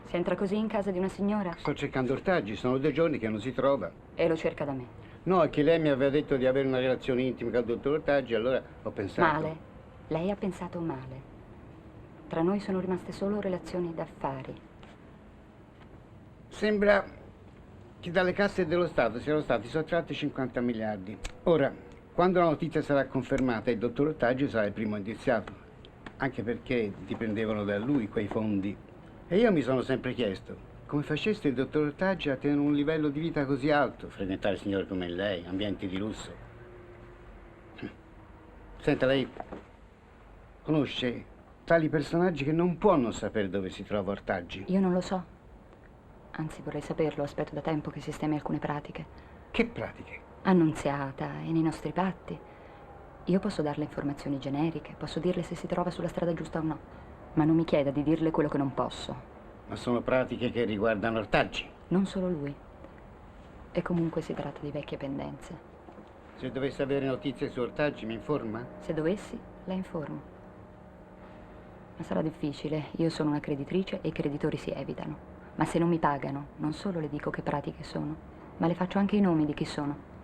Si entra così in casa di una signora? Sto cercando ortaggi, sono 2 giorni che non si trova. E lo cerca da me. No, è che lei mi aveva detto di avere una relazione intima con il dottor Ortaggi, allora ho pensato... Male. Lei ha pensato male. Tra noi sono rimaste solo relazioni d'affari. Sembra che dalle casse dello Stato siano stati sottratti 50 miliardi. Ora, quando la notizia sarà confermata, il dottor Ortaggi sarà il primo indiziato. Anche perché dipendevano da lui quei fondi. E io mi sono sempre chiesto, come facesse il dottor Ortaggi a tenere un livello di vita così alto, frequentare signore come lei, ambienti di lusso. Senta, lei conosce tali personaggi che non può non sapere dove si trova Ortaggi? Io non lo so. Anzi, vorrei saperlo, aspetto da tempo che sistemi alcune pratiche. Che pratiche? Annunziata e nei nostri patti. Io posso darle informazioni generiche, posso dirle se si trova sulla strada giusta o no, ma non mi chieda di dirle quello che non posso. Ma sono pratiche che riguardano Ortaggi? Non solo lui. E comunque si tratta di vecchie pendenze. Se dovesse avere notizie su Ortaggi, mi informa? Se dovessi, la informo. Ma sarà difficile. Io sono una creditrice e i creditori si evitano. Ma se non mi pagano, non solo le dico che pratiche sono, ma le faccio anche i nomi di chi sono.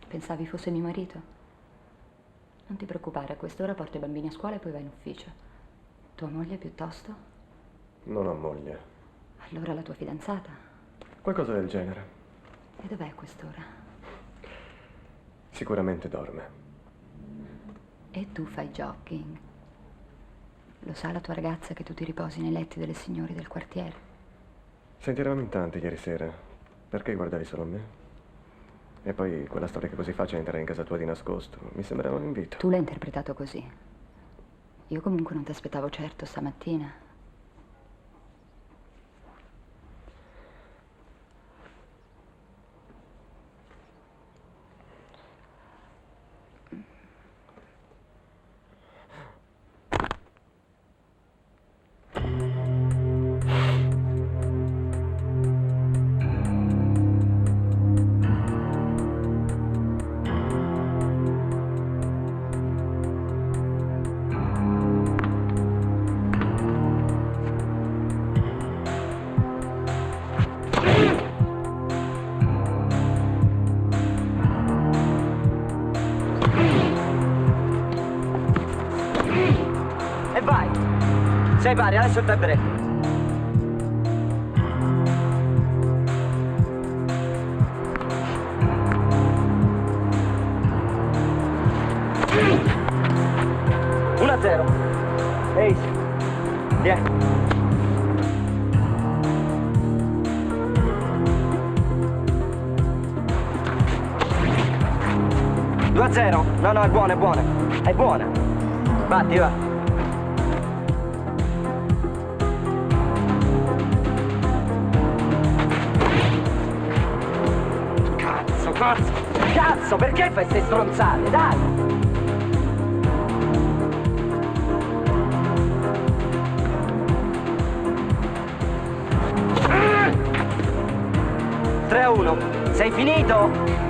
Pensavi fosse mio marito? Non ti preoccupare, a quest'ora porto i bambini a scuola e poi vai in ufficio. Tua moglie piuttosto? Non ho moglie. Allora la tua fidanzata? Qualcosa del genere. E dov'è a quest'ora? Sicuramente dorme. E tu fai jogging. Lo sa la tua ragazza che tu ti riposi nei letti delle signore del quartiere? Senti, eravamo in tanti ieri sera. Perché guardavi solo a me? E poi quella storia che così facile entrare in casa tua di nascosto. Mi sembrava un invito. Tu l'hai interpretato così. Io comunque non ti aspettavo certo stamattina. Sei pari, adesso il tempo. Uno a 0. Ehi, vieni. 2-0. No, è buona, è buona. È buona. Batti, va. Cazzo, perché fai ste stronzate? Dai! Mm. 3-1. Sei finito?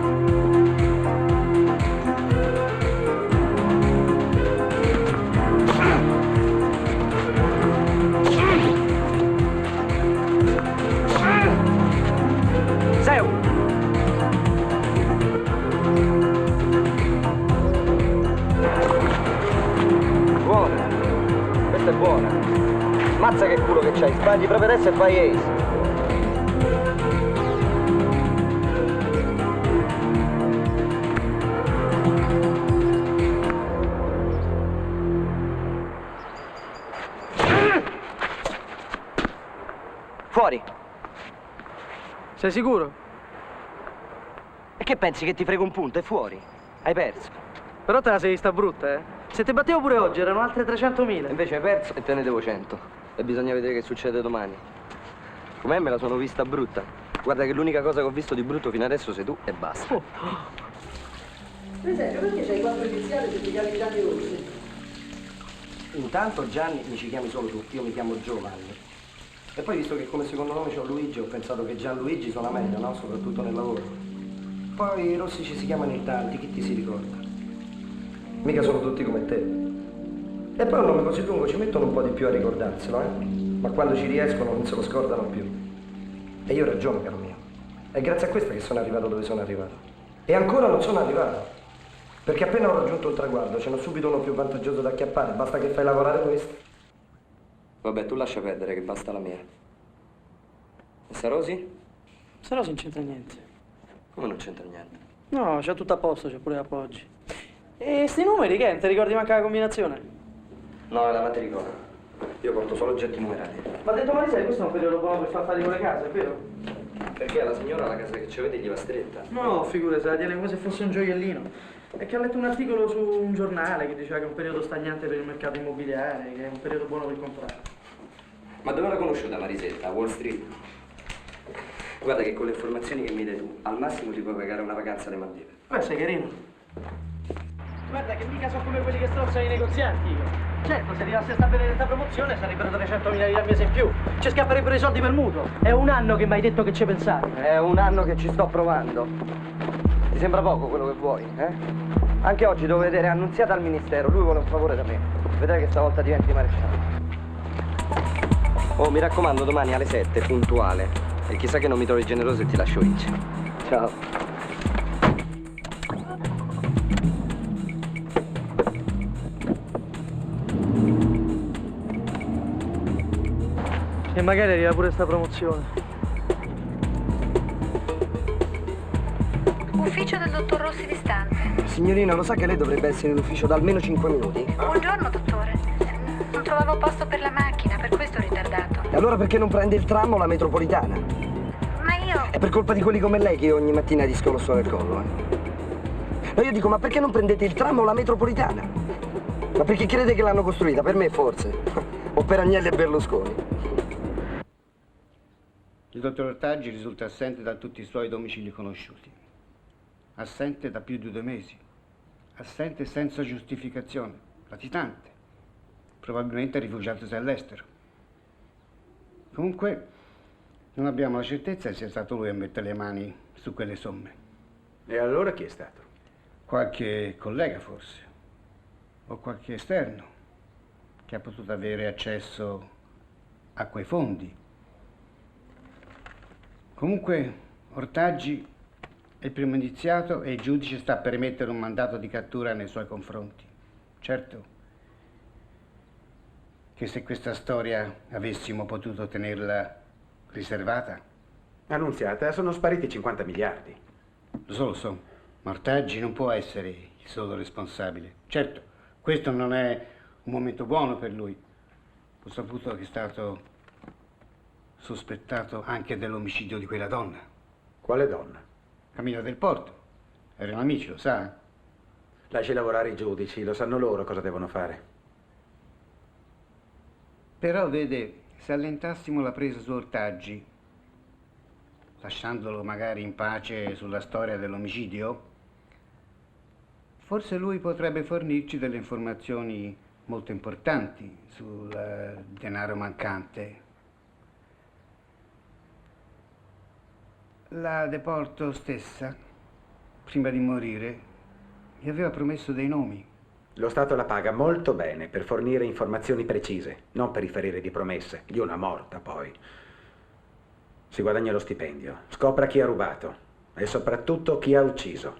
È buona. Mazza che culo che c'hai, sbagli proprio adesso e fai ace. Fuori. Sei sicuro? E che pensi che ti frega un punto? È fuori. Hai perso. Però te la sei vista brutta, eh? Se ti battevo pure oggi erano altre 300.000. Invece hai perso e te ne devo 100. E bisogna vedere che succede domani. Com'è me la sono vista brutta. Guarda che l'unica cosa che ho visto di brutto fino adesso sei tu e basta. Oh. Per esempio, perché c'hai 4 iniziali se ti chiami Gianni Rossi? Intanto Gianni mi ci chiami solo tu, io mi chiamo Giovanni. E poi, visto che come secondo nome c'ho Luigi, ho pensato che Gianluigi suona meglio, no? Soprattutto nel lavoro. Poi i rossi ci si chiamano in tanti, chi ti si ricorda? Mica sono tutti come te. E poi un nome così lungo ci mettono un po' di più a ricordarselo, eh? Ma quando ci riescono non se lo scordano più. E io ho ragione, caro mio. È grazie a questo che sono arrivato dove sono arrivato. E ancora non sono arrivato. Perché appena ho raggiunto il traguardo, ce n'ho subito uno più vantaggioso da acchiappare, basta che fai lavorare questo. Vabbè, tu lascia perdere che basta la mia. E Sarosi? Se no non c'entra niente. Come non c'entra niente? No, c'è tutto a posto, c'è pure appoggi. E sti numeri che? Non ti ricordi manca la combinazione? No, è la matricola. Io porto solo oggetti numerati. Ma ha detto Marisa che questo è un periodo buono per far fare con le case, è vero? Perché alla signora la casa che ci avete gli va stretta? No, figurati, se la tiene come se fosse un gioiellino. È che ho letto un articolo su un giornale che diceva che è un periodo stagnante per il mercato immobiliare, che è un periodo buono per comprare. Ma dove l'ha conosciuta Marisetta? A Wall Street? Guarda che con le informazioni che mi dai tu, al massimo ti puoi pagare una vacanza alle Maldive. Beh, sei carino. Guarda che mica sono come quelli che strozzano i negozianti io. Certo, se arrivasse a sta benedetta promozione sarebbero 300.000 lire al mese in più. Ci scapperebbero i soldi per il mutuo. È un anno che mi hai detto che ci pensavi. È un anno che ci sto provando. Ti sembra poco quello che vuoi, eh? Anche oggi devo vedere Annunziata al ministero. Lui vuole un favore da me. Vedrai che stavolta diventi maresciallo. Oh, mi raccomando, domani alle 7, puntuale. E chissà che non mi trovi generoso e ti lascio vincere. Ciao. E magari arriva pure sta promozione. Ufficio del dottor Rossi distante. Signorina, lo sa che lei dovrebbe essere in ufficio da almeno 5 minuti? Buongiorno, dottore. Non trovavo posto per la macchina, per questo ho ritardato. E allora perché non prende il tram o la metropolitana? Ma io... È per colpa di quelli come lei che io ogni mattina risco l'osso nel collo, eh? No, io dico, ma perché non prendete il tram o la metropolitana? Ma perché crede che l'hanno costruita? Per me forse. O per Agnelli e Berlusconi. Il dottor Ortaggi risulta assente da tutti i suoi domicili conosciuti. Assente da più di 2 mesi. Assente senza giustificazione. Latitante. Probabilmente rifugiatosi all'estero. Comunque, non abbiamo la certezza che sia stato lui a mettere le mani su quelle somme. E allora chi è stato? Qualche collega forse. O qualche esterno che ha potuto avere accesso a quei fondi. Comunque, Ortaggi è il primo indiziato e il giudice sta per emettere un mandato di cattura nei suoi confronti. Certo che se questa storia avessimo potuto tenerla riservata. Annunziata, sono spariti 50 miliardi. Lo so, ma Ortaggi non può essere il solo responsabile. Certo, questo non è un momento buono per lui. Ho saputo che è stato sospettato anche dell'omicidio di quella donna. Quale donna? Camilla del Porto. Erano amici, lo sa? Lasci lavorare i giudici, lo sanno loro cosa devono fare. Però, vede, se allentassimo la presa su Ortaggi, lasciandolo magari in pace sulla storia dell'omicidio, forse lui potrebbe fornirci delle informazioni molto importanti sul denaro mancante. La De Porto stessa, prima di morire, gli aveva promesso dei nomi. Lo Stato la paga molto bene per fornire informazioni precise, non per riferire di promesse, di una morta poi. Si guadagna lo stipendio, scopra chi ha rubato e soprattutto chi ha ucciso.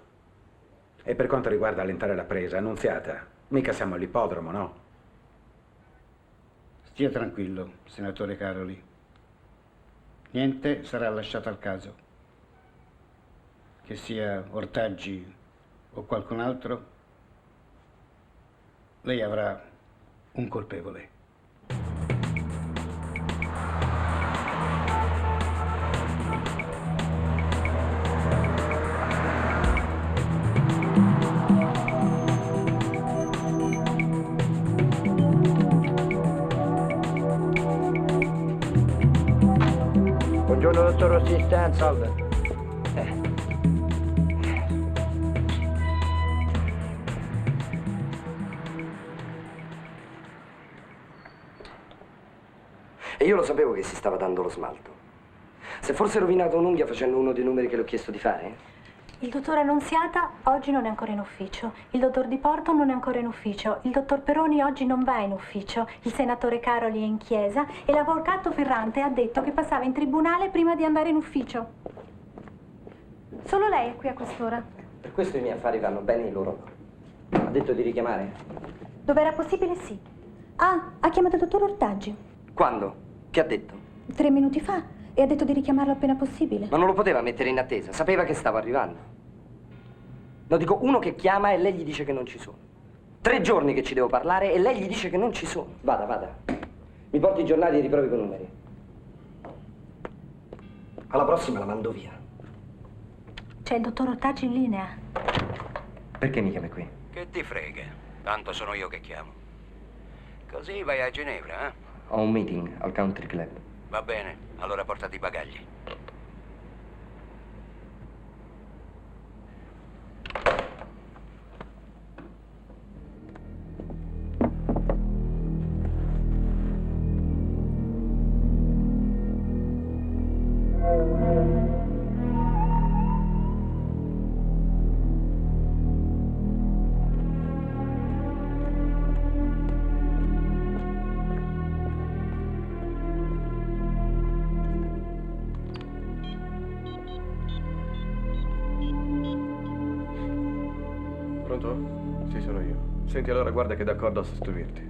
E per quanto riguarda allentare la presa, Annunziata, mica siamo all'ippodromo, no? Stia tranquillo, senatore Caroli. Niente sarà lasciato al caso. Che sia Ortaggi o qualcun altro, lei avrà un colpevole. Buongiorno, dottor Rossi, salve. E io lo sapevo che si stava dando lo smalto. Se fosse rovinato un'unghia facendo uno dei numeri che le ho chiesto di fare? Il dottor Annunziata oggi non è ancora in ufficio, il dottor Di Porto non è ancora in ufficio, il dottor Peroni oggi non va in ufficio, il senatore Caroli è in chiesa e l'avvocato Ferrante ha detto che passava in tribunale prima di andare in ufficio. Solo lei è qui a quest'ora. Per questo i miei affari vanno bene i loro. Ha detto di richiamare? Dove era possibile, sì. Ah, ha chiamato il dottor Ortaggi. Quando? Che ha detto? 3 minuti fa e ha detto di richiamarlo appena possibile. Ma non lo poteva mettere in attesa, sapeva che stavo arrivando. No, dico uno che chiama e lei gli dice che non ci sono. 3 giorni che ci devo parlare e lei gli dice che non ci sono. Vada, vada. Mi porti i giornali e riprovi con i numeri. Alla prossima la mando via. C'è il dottor Ortaggi in linea. Perché mi chiami qui? Che ti frega? Tanto sono io che chiamo. Così vai a Ginevra, eh? Ho un meeting al country club. Va bene, allora portati i bagagli. Pronto? Sì, sono io. Senti, allora guarda che d'accordo a sostituirti.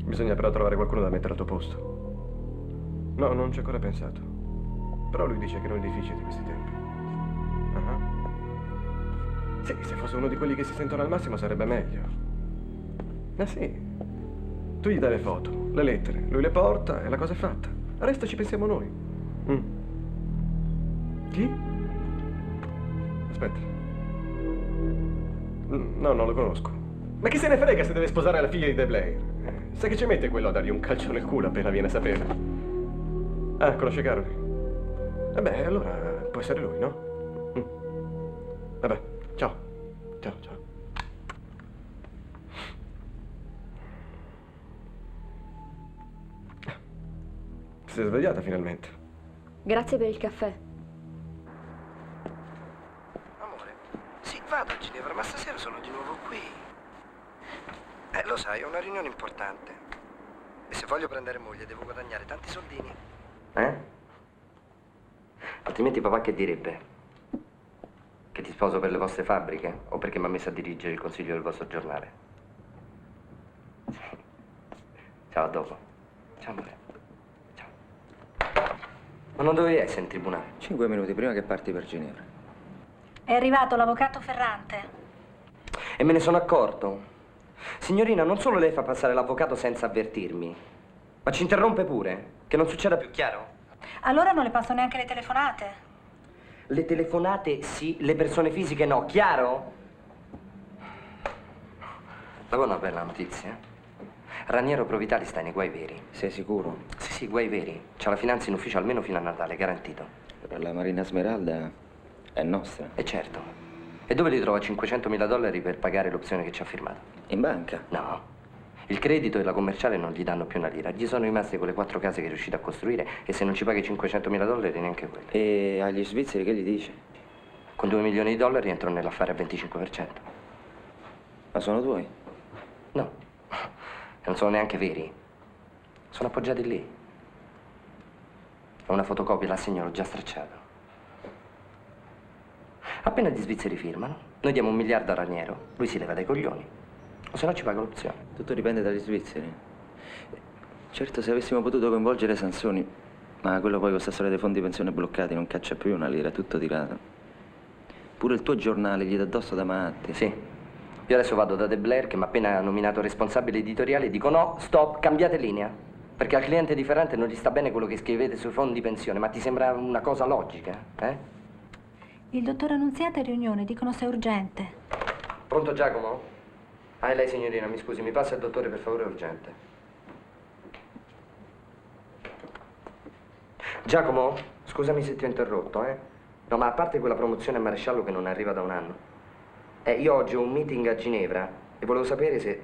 Bisogna però trovare qualcuno da mettere al tuo posto. No, non ci ho ancora pensato. Però lui dice che non è difficile di questi tempi. Sì, se fosse uno di quelli che si sentono al massimo sarebbe meglio. Ma sì. Tu gli dai le foto, le lettere, lui le porta e la cosa è fatta. Al resto ci pensiamo noi. Chi? Aspetta. No, non lo conosco. Ma chi se ne frega se deve sposare la figlia di De Blair? Sai che ci mette quello a dargli un calcio nel culo appena viene a sapere? Ah, conosce Caroli? Vabbè, allora può essere lui, no? Vabbè, ciao. Ciao, ciao. Si è svegliata finalmente. Grazie per il caffè. Amore, sì, vado a Ginevra, ma stasera sono di nuovo qui. Lo sai, ho una riunione importante. E se voglio prendere moglie devo guadagnare tanti soldini. Altrimenti papà che direbbe? Che ti sposo per le vostre fabbriche? O perché mi ha messo a dirigere il consiglio del vostro giornale? Ciao, a dopo. Ciao, amore. Ciao. Ma non dovevi essere in tribunale? 5 minuti prima che parti per Ginevra. È arrivato l'avvocato Ferrante. E me ne sono accorto. Signorina, non solo lei fa passare l'avvocato senza avvertirmi, ma ci interrompe pure. Che non succeda più, chiaro? Allora non le passo neanche le telefonate. Le telefonate sì, le persone fisiche no, chiaro? Ma una bella notizia. Raniero Provitali sta nei guai veri. Sei sicuro? Sì, guai veri. C'ha la finanza in ufficio almeno fino a Natale, garantito. Per la Marina Smeralda è nostra. E certo. E dove li trova $500.000 per pagare l'opzione che ci ha firmato? In banca? No. Il credito e la commerciale non gli danno più una lira. Gli sono rimaste quelle 4 case che è riuscito a costruire e se non ci paghi $500.000 neanche quelle. E agli svizzeri che gli dice? Con $2 milioni entro nell'affare al 25%. Ma sono tuoi? No. E non sono neanche veri. Sono appoggiati lì. Ho una fotocopia, l'assegno l'ho già stracciato. Appena gli svizzeri firmano, noi diamo $1 miliardo a Raniero, lui si leva dai coglioni. O se no ci paga l'opzione. Tutto dipende dagli svizzeri. Certo, se avessimo potuto coinvolgere Sansoni, ma quello poi con questa storia dei fondi pensione bloccati non caccia più una lira, è tutto tirato. Pure il tuo giornale gli dà addosso da matti. Sì. Io adesso vado da De Blair che mi ha appena nominato responsabile editoriale e dico no, stop, cambiate linea. Perché al cliente di Ferrante non gli sta bene quello che scrivete sui fondi pensione, ma ti sembra una cosa logica, eh? Il dottor Annunziata è in riunione, dicono se è urgente. Pronto Giacomo? Ah, è lei signorina, mi scusi, mi passa il dottore per favore, è urgente. Giacomo, scusami se ti ho interrotto, No, ma a parte quella promozione a maresciallo che non arriva da un anno. Io oggi ho un meeting a Ginevra e volevo sapere se...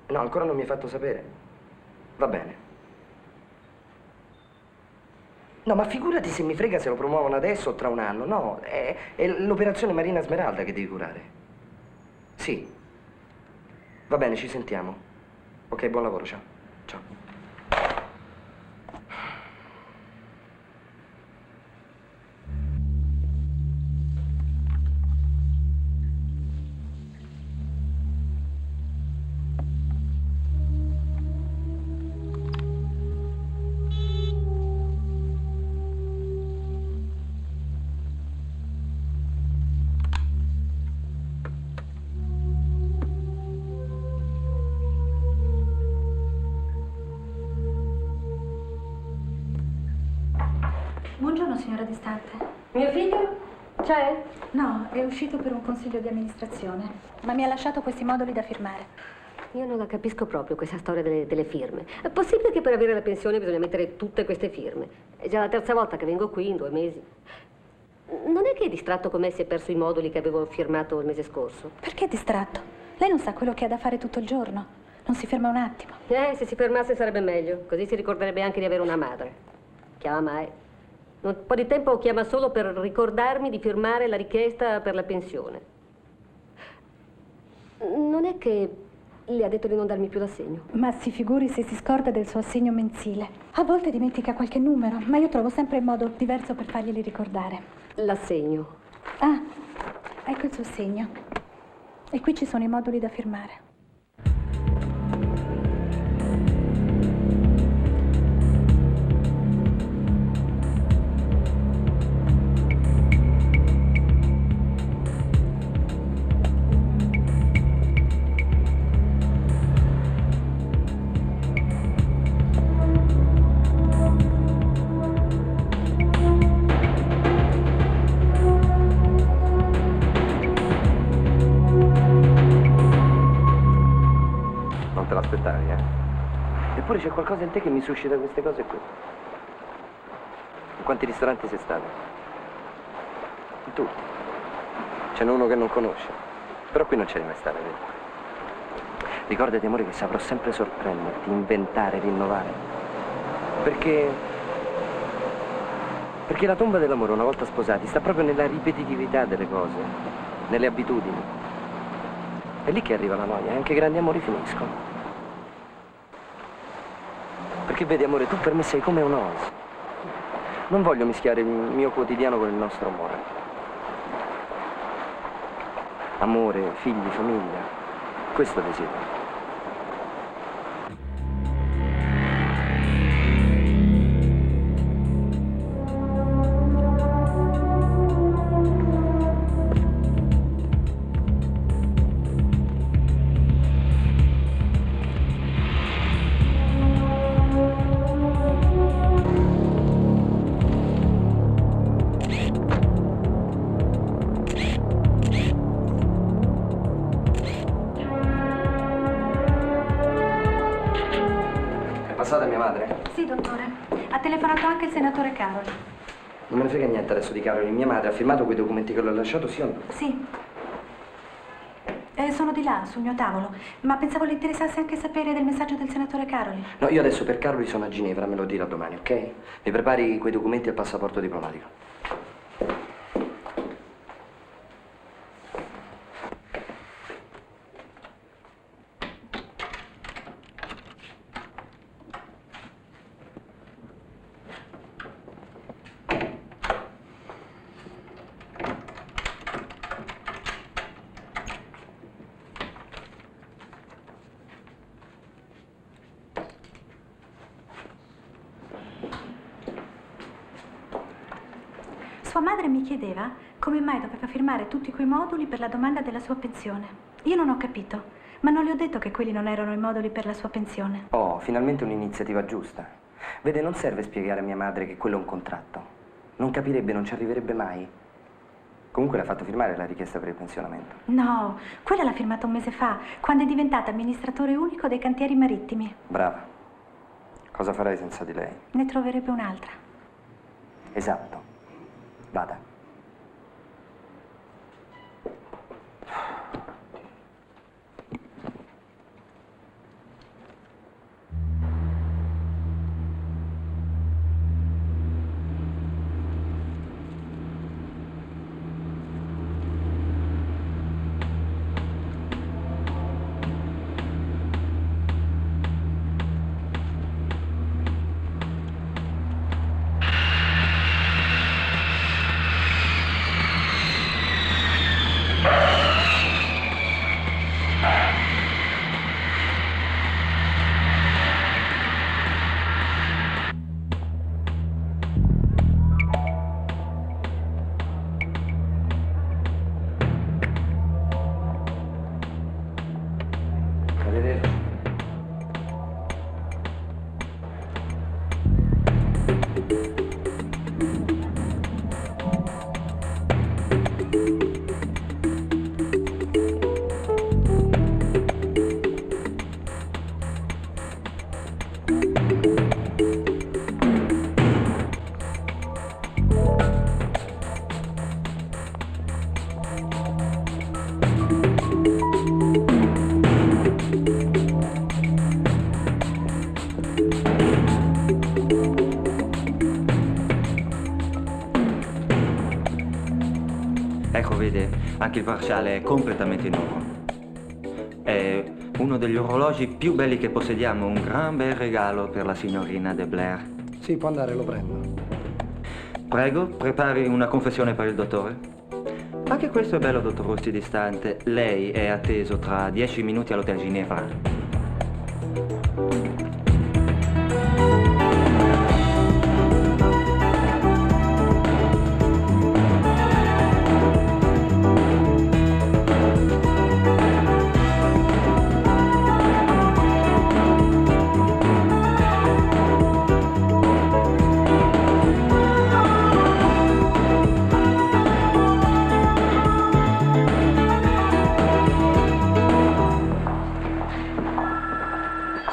No, ancora non mi hai fatto sapere. Va bene. No, ma figurati se mi frega se lo promuovono adesso o tra un anno. No, è l'operazione Marina Smeralda che devi curare. Sì. Va bene, ci sentiamo. Ok, buon lavoro, ciao. Ciao. Buongiorno, signora Distante. Mio figlio? C'è? No, è uscito per un consiglio di amministrazione, ma mi ha lasciato questi moduli da firmare. Io non la capisco proprio questa storia delle firme. È possibile che per avere la pensione bisogna mettere tutte queste firme? È già la terza volta che vengo qui in 2 mesi. Non è che è distratto con me si è perso i moduli che avevo firmato il mese scorso? Perché distratto? Lei non sa quello che ha da fare tutto il giorno. Non si ferma un attimo. Se si fermasse sarebbe meglio. Così si ricorderebbe anche di avere una madre. Chiama mai. Un po' di tempo chiama solo per ricordarmi di firmare la richiesta per la pensione. Non è che le ha detto di non darmi più l'assegno? Ma si figuri se si scorda del suo assegno mensile. A volte dimentica qualche numero, ma io trovo sempre il modo diverso per farglieli ricordare. L'assegno. Ah, ecco il suo assegno. E qui ci sono i moduli da firmare. Eppure c'è qualcosa in te che mi suscita queste cose qui. In quanti ristoranti sei stato? In tutti. Ce n'è uno che non conosce. Però qui non c'eri mai stato, vedi? Ricordati, amore, che saprò sempre sorprenderti, inventare, rinnovare. Perché la tomba dell'amore, una volta sposati, sta proprio nella ripetitività delle cose, nelle abitudini. È lì che arriva la noia, e anche i grandi amori finiscono. Perché vedi, amore, tu per me sei come un'oasi. Non voglio mischiare il mio quotidiano con il nostro amore. Amore, figli, famiglia. Questo desidero. Passata mia madre? Sì, dottore. Ha telefonato anche il senatore Caroli. Non me ne frega niente adesso di Caroli. Mia madre ha firmato quei documenti che l'ho lasciato, sì o no? Sì. Sono di là, sul mio tavolo. Ma pensavo le interessasse anche sapere del messaggio del senatore Caroli. No, io adesso per Caroli sono a Ginevra, me lo dirà domani, ok? Mi prepari quei documenti e il passaporto diplomatico. Sua madre mi chiedeva come mai doveva firmare tutti quei moduli per la domanda della sua pensione. Io non ho capito, ma non le ho detto che quelli non erano i moduli per la sua pensione. Oh, finalmente un'iniziativa giusta. Vede, non serve spiegare a mia madre che quello è un contratto. Non capirebbe, non ci arriverebbe mai. Comunque l'ha fatto firmare la richiesta per il pensionamento. No, quella l'ha firmata un mese fa, quando è diventata amministratore unico dei cantieri marittimi. Brava. Cosa farai senza di lei? Ne troverebbe un'altra. Esatto. Vada. Ecco, vede, anche il bracciale è completamente nuovo. È uno degli orologi più belli che possediamo, un gran bel regalo per la signorina de Blair. Sì, può andare, lo prendo. Prego, prepari una confessione per il dottore. Anche questo è bello, dottor Rossi distante. Lei è atteso tra 10 minuti all'Hotel Ginevra.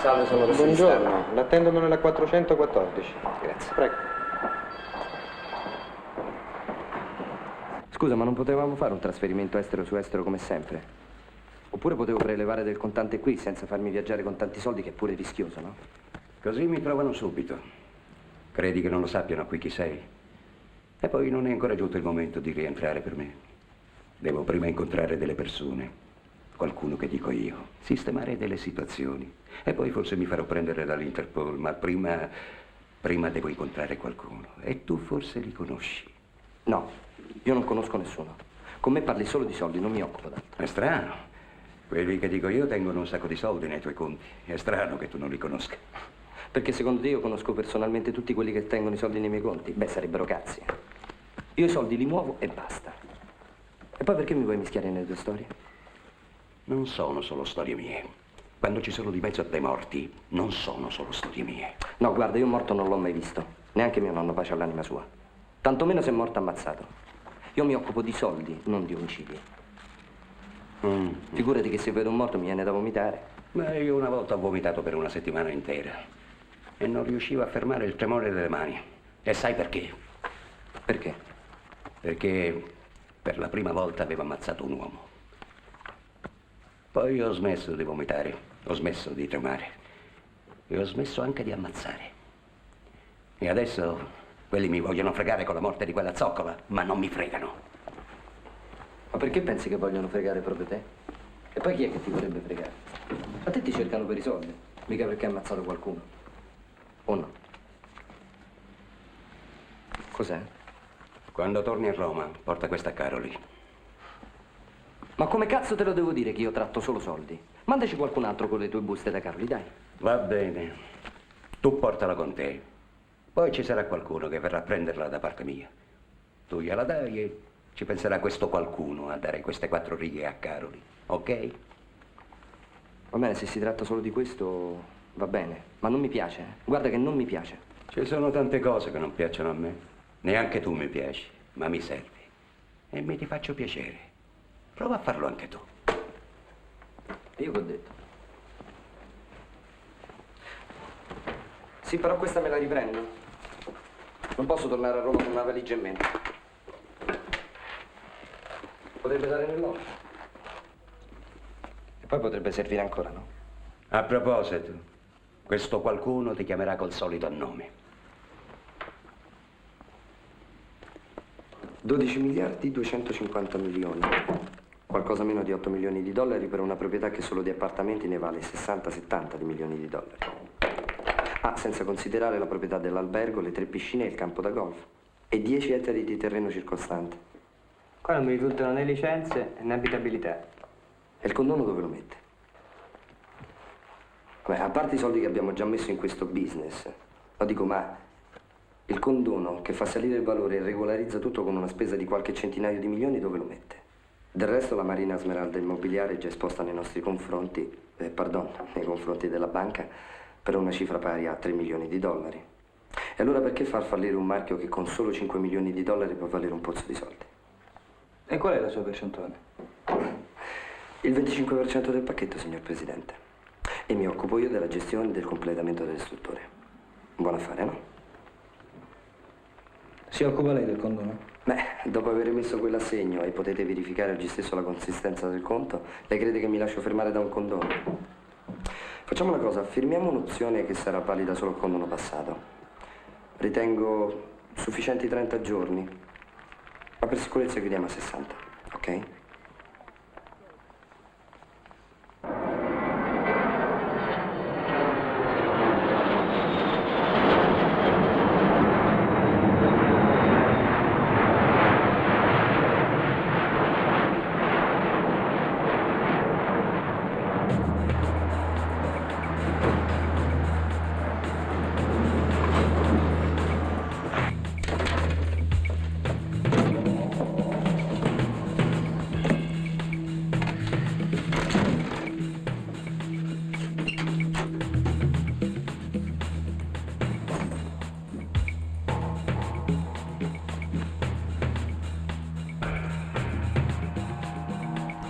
Salve, sono Rossi. Buongiorno, l'attendono nella 414. Grazie. Prego. Scusa, ma non potevamo fare un trasferimento estero su estero come sempre? Oppure potevo prelevare del contante qui senza farmi viaggiare con tanti soldi, che è pure rischioso, no? Così mi trovano subito. Credi che non lo sappiano qui chi sei? E poi non è ancora giunto il momento di rientrare per me. Devo prima incontrare delle persone, qualcuno che dico io, sistemare delle situazioni. E poi forse mi farò prendere dall'Interpol, ma prima devo incontrare qualcuno. E tu forse li conosci. No, io non conosco nessuno. Con me parli solo di soldi, non mi occupo d'altro. È strano. Quelli che dico io tengono un sacco di soldi nei tuoi conti. È strano che tu non li conosca. Perché secondo te io conosco personalmente tutti quelli che tengono i soldi nei miei conti? Beh, sarebbero cazzi. Io i soldi li muovo e basta. E poi perché mi vuoi mischiare nelle tue storie? Non sono solo storie mie. Quando ci sono di mezzo dei morti, non sono solo storie mie. No, guarda, io un morto non l'ho mai visto. Neanche mio nonno, pace all'anima sua. Tantomeno se è morto ammazzato. Io mi occupo di soldi, non di omicidi. Figurati che se vedo un morto mi viene da vomitare. Beh, io una volta ho vomitato per una settimana intera e non riuscivo a fermare il tremore delle mani. E sai perché? Perché? Perché per la prima volta avevo ammazzato un uomo. Poi ho smesso di vomitare, ho smesso di tremare e ho smesso anche di ammazzare. E adesso quelli mi vogliono fregare con la morte di quella zoccola, ma non mi fregano. Ma perché pensi che vogliono fregare proprio te? E poi chi è che ti vorrebbe fregare? A te ti cercano per i soldi, mica perché hai ammazzato qualcuno. O no? Cos'è? Quando torni a Roma, porta questa a Caroli. Ma come cazzo te lo devo dire che io tratto solo soldi? Mandaci qualcun altro con le tue buste da Caroli, dai. Va bene. Tu portala con te. Poi ci sarà qualcuno che verrà a prenderla da parte mia. Tu gliela dai e ci penserà questo qualcuno a dare queste 4 righe a Caroli, ok? Va bene, se si tratta solo di questo, va bene. Ma non mi piace, Guarda che non mi piace. Ci sono tante cose che non piacciono a me. Neanche tu mi piaci, ma mi servi. E mi ti faccio piacere. Prova a farlo anche tu. E io che ho detto? Sì, però questa me la riprendo. Non posso tornare a Roma con una valigia in mente. Potrebbe dare nell'occhio. E poi potrebbe servire ancora, no? A proposito, questo qualcuno ti chiamerà col solito nome. 12 miliardi 250 milioni. Qualcosa meno di 8 milioni di dollari per una proprietà che solo di appartamenti ne vale 60-70 di milioni di dollari. Ah, senza considerare la proprietà dell'albergo, le 3 piscine e il campo da golf. E 10 ettari di terreno circostante. Qua non mi risultano né licenze né abitabilità. E il condono dove lo mette? Beh, a parte i soldi che abbiamo già messo in questo business, lo dico, ma il condono che fa salire il valore e regolarizza tutto con una spesa di qualche centinaio di milioni, dove lo mette? Del resto la Marina Smeralda Immobiliare è già esposta nei nostri confronti, nei confronti della banca, per una cifra pari a 3 milioni di dollari. E allora perché far fallire un marchio che con solo 5 milioni di dollari può valere un pozzo di soldi? E qual è la sua percentuale? Il 25% del pacchetto, signor Presidente. E mi occupo io della gestione e del completamento delle strutture. Buon affare, no? Si occupa lei del condono? Beh, dopo aver messo quell'assegno e potete verificare oggi stesso la consistenza del conto, lei crede che mi lascio fermare da un condono? Facciamo una cosa, firmiamo un'opzione che sarà valida solo al condono passato. Ritengo sufficienti 30 giorni, ma per sicurezza chiudiamo a 60. ok?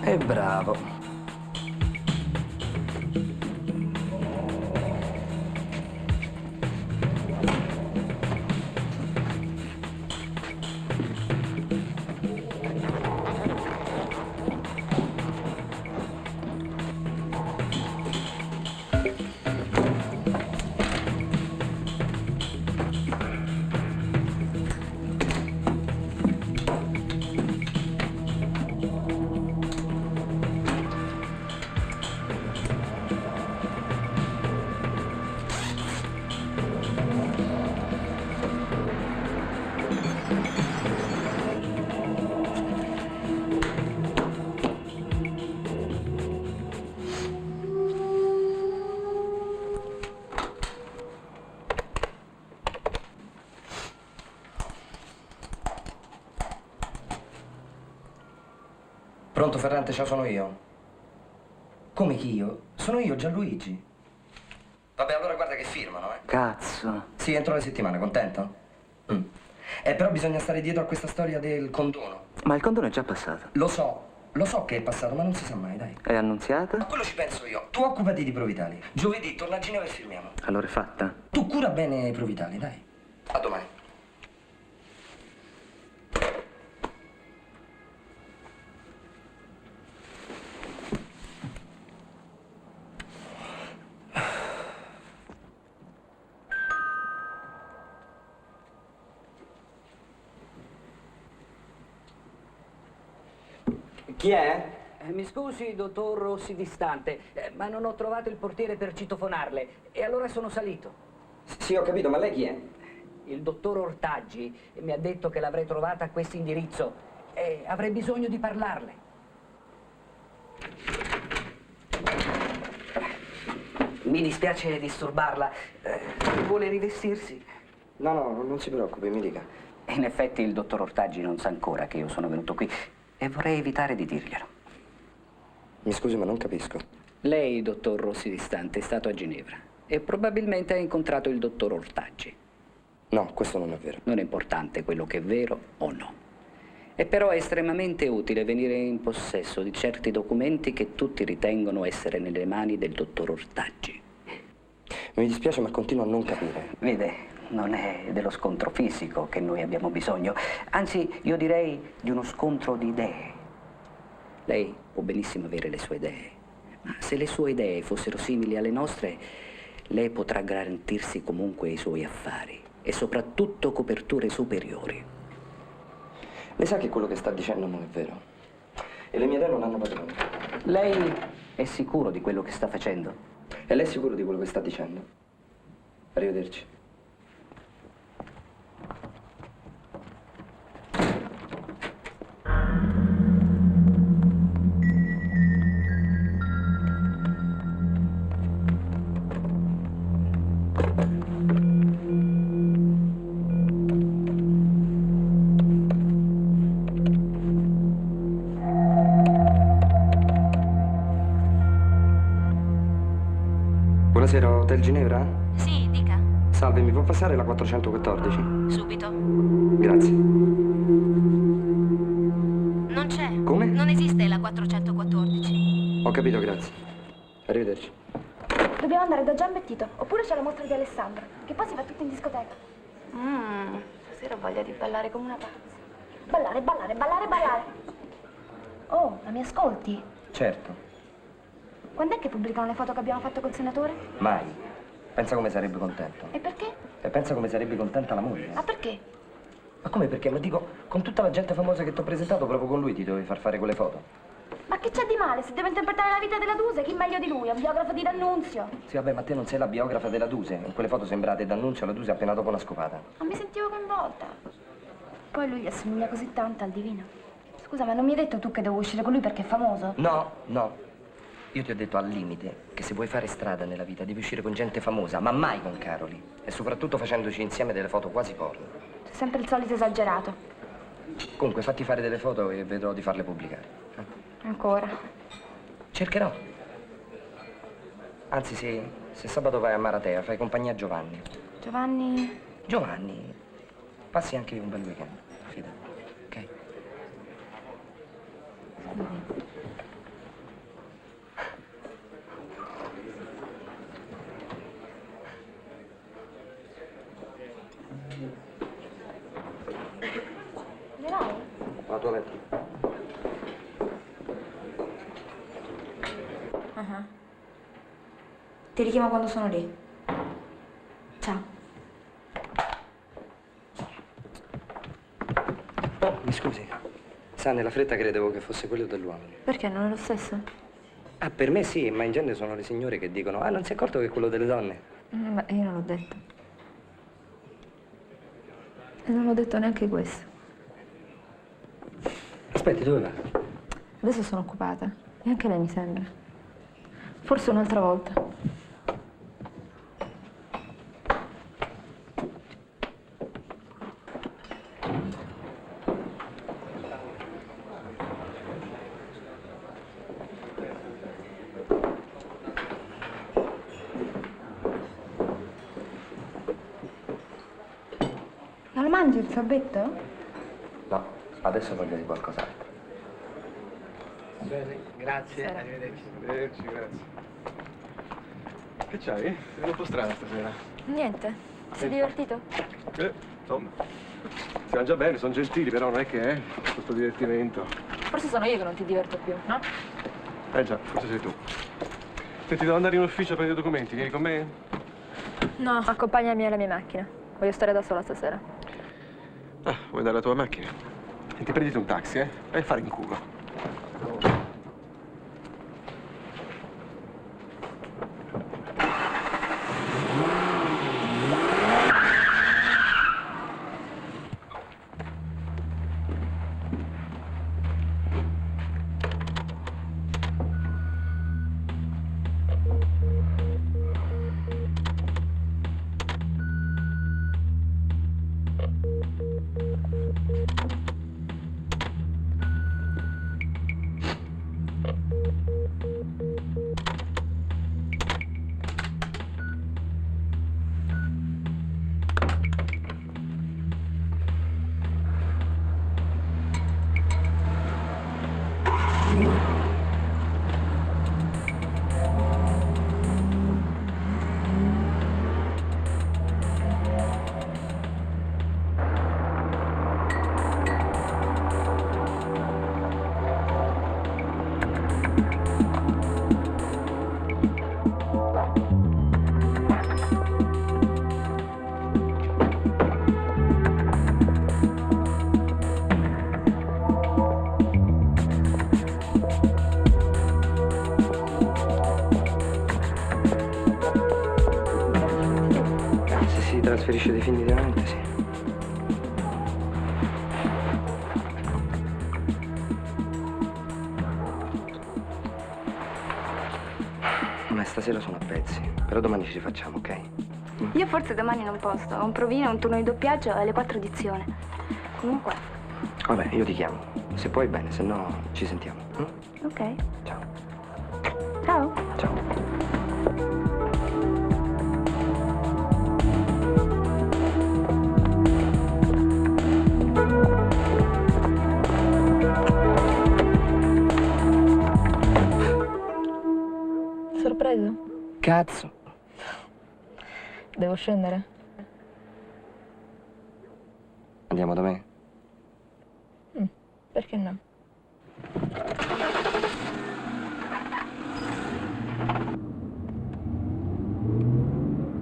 E bravo. Pronto Ferrante, ciao, sono io. Come chi io? Sono io, Gianluigi. Vabbè, allora guarda che firmano, Cazzo. Sì, entro la settimana, contento? Però bisogna stare dietro a questa storia del condono. Ma il condono è già passato. Lo so che è passato, ma non si sa mai, dai. È annunziata? Ma quello ci penso io. Tu occupati di Provitali. Giovedì torna a Ginevra e firmiamo. Allora è fatta. Tu cura bene Provitali, dai. A domani. Chi è? Mi scusi, dottor Rossi Distante, ma non ho trovato il portiere per citofonarle e allora sono salito. Sì, ho capito, ma lei chi è? Il dottor Ortaggi mi ha detto che l'avrei trovata a questo indirizzo e avrei bisogno di parlarle. Mi dispiace disturbarla. Vuole rivestirsi? No, non si preoccupi, mi dica. In effetti il dottor Ortaggi non sa ancora che io sono venuto qui e vorrei evitare di dirglielo. Mi scusi, ma non capisco. Lei, dottor Rossi Distante, è stato a Ginevra e probabilmente ha incontrato il dottor Ortaggi. No, questo non è vero. Non è importante quello che è vero o no. È però estremamente utile venire in possesso di certi documenti che tutti ritengono essere nelle mani del dottor Ortaggi. Mi dispiace, ma continuo a non capire. Vede, non è dello scontro fisico che noi abbiamo bisogno, anzi, io direi di uno scontro di idee. Lei può benissimo avere le sue idee, ma se le sue idee fossero simili alle nostre, lei potrà garantirsi comunque i suoi affari e soprattutto coperture superiori. Lei sa che quello che sta dicendo non è vero. E le mie idee non hanno padrone. Lei è sicuro di quello che sta facendo? E lei è sicuro di quello che sta dicendo? Arrivederci. Buonasera, Hotel Ginevra? Sì, dica. Salve, mi può passare la 414? Subito. Grazie. Non c'è. Come? Non esiste la 414. Ho capito, grazie. Arrivederci. Dobbiamo andare da Giambettito, oppure c'è la mostra di Alessandro, che poi si va tutto in discoteca. Stasera ho voglia di ballare come una pazza. Ballare, ballare, ballare, ballare. Oh, ma mi ascolti? Certo. Quando è che pubblicano le foto che abbiamo fatto col senatore? Mai. Pensa come sarebbe contento. E perché? E pensa come sarebbe contenta la moglie. Ma perché? Ma come perché? Ma dico, con tutta la gente famosa che ti ho presentato, proprio con lui ti dovevi far fare quelle foto. Ma che c'è di male? Se deve interpretare la vita della Duse, chi meglio di lui? È un biografo di D'Annunzio. Sì, vabbè, ma te non sei la biografa della Duse. In quelle foto sembrate D'Annunzio, la Duse appena dopo una scopata. Non mi sentivo coinvolta. Poi lui gli assomiglia così tanto al divino. Scusa, ma non mi hai detto tu che devo uscire con lui perché è famoso? No, no. Io ti ho detto al limite che se vuoi fare strada nella vita devi uscire con gente famosa, ma mai con Caroli. E soprattutto facendoci insieme delle foto quasi porno. Sei sempre il solito esagerato. Comunque, fatti fare delle foto e vedrò di farle pubblicare. Ancora. Cercherò. Anzi, se sabato vai a Maratea, fai compagnia a Giovanni. Giovanni... Giovanni, passi anche un bel weekend, fidati, ok? Ne vai? La tua letto. Ti richiamo quando sono lì. Ciao. Oh, mi scusi. Sa, nella fretta credevo che fosse quello dell'uomo. Perché non è lo stesso? Ah, per me sì, ma in genere sono le signore che dicono ah, non si è accorto che è quello delle donne? Ma io non l'ho detto. E non ho detto neanche questo. Aspetti, dove va? Adesso sono occupata. E anche lei mi sembra. Forse un'altra volta. Non lo mangi il sorbetto? No, adesso voglio di qualcos'altro. Bene, grazie, arrivederci. Arrivederci, grazie. Che c'hai? Sei un po' strana stasera. Niente. Ti sei divertito? Insomma. Si mangia bene, sono gentili, però non è che è questo divertimento. Forse sono io che non ti diverto più, no? Già, forse sei tu. Senti, devo andare in ufficio a prendere i documenti, vieni con me? No, accompagnami alla mia macchina. Voglio stare da sola stasera. Ah, vuoi andare alla tua macchina? Senti, prenditi un taxi, Vai a fare in culo. Trasferisce definitivamente, sì. Ma stasera sono a pezzi, però domani ci rifacciamo, ok? Io forse domani non posso. Ho un provino, un turno di doppiaggio e alle 4 edizione. Comunque. Vabbè, io ti chiamo. Se puoi bene, se no ci sentiamo. Ok. Ciao. Ciao. Ciao. Sorpreso? Cazzo. Devo scendere? Andiamo da me? Perché no?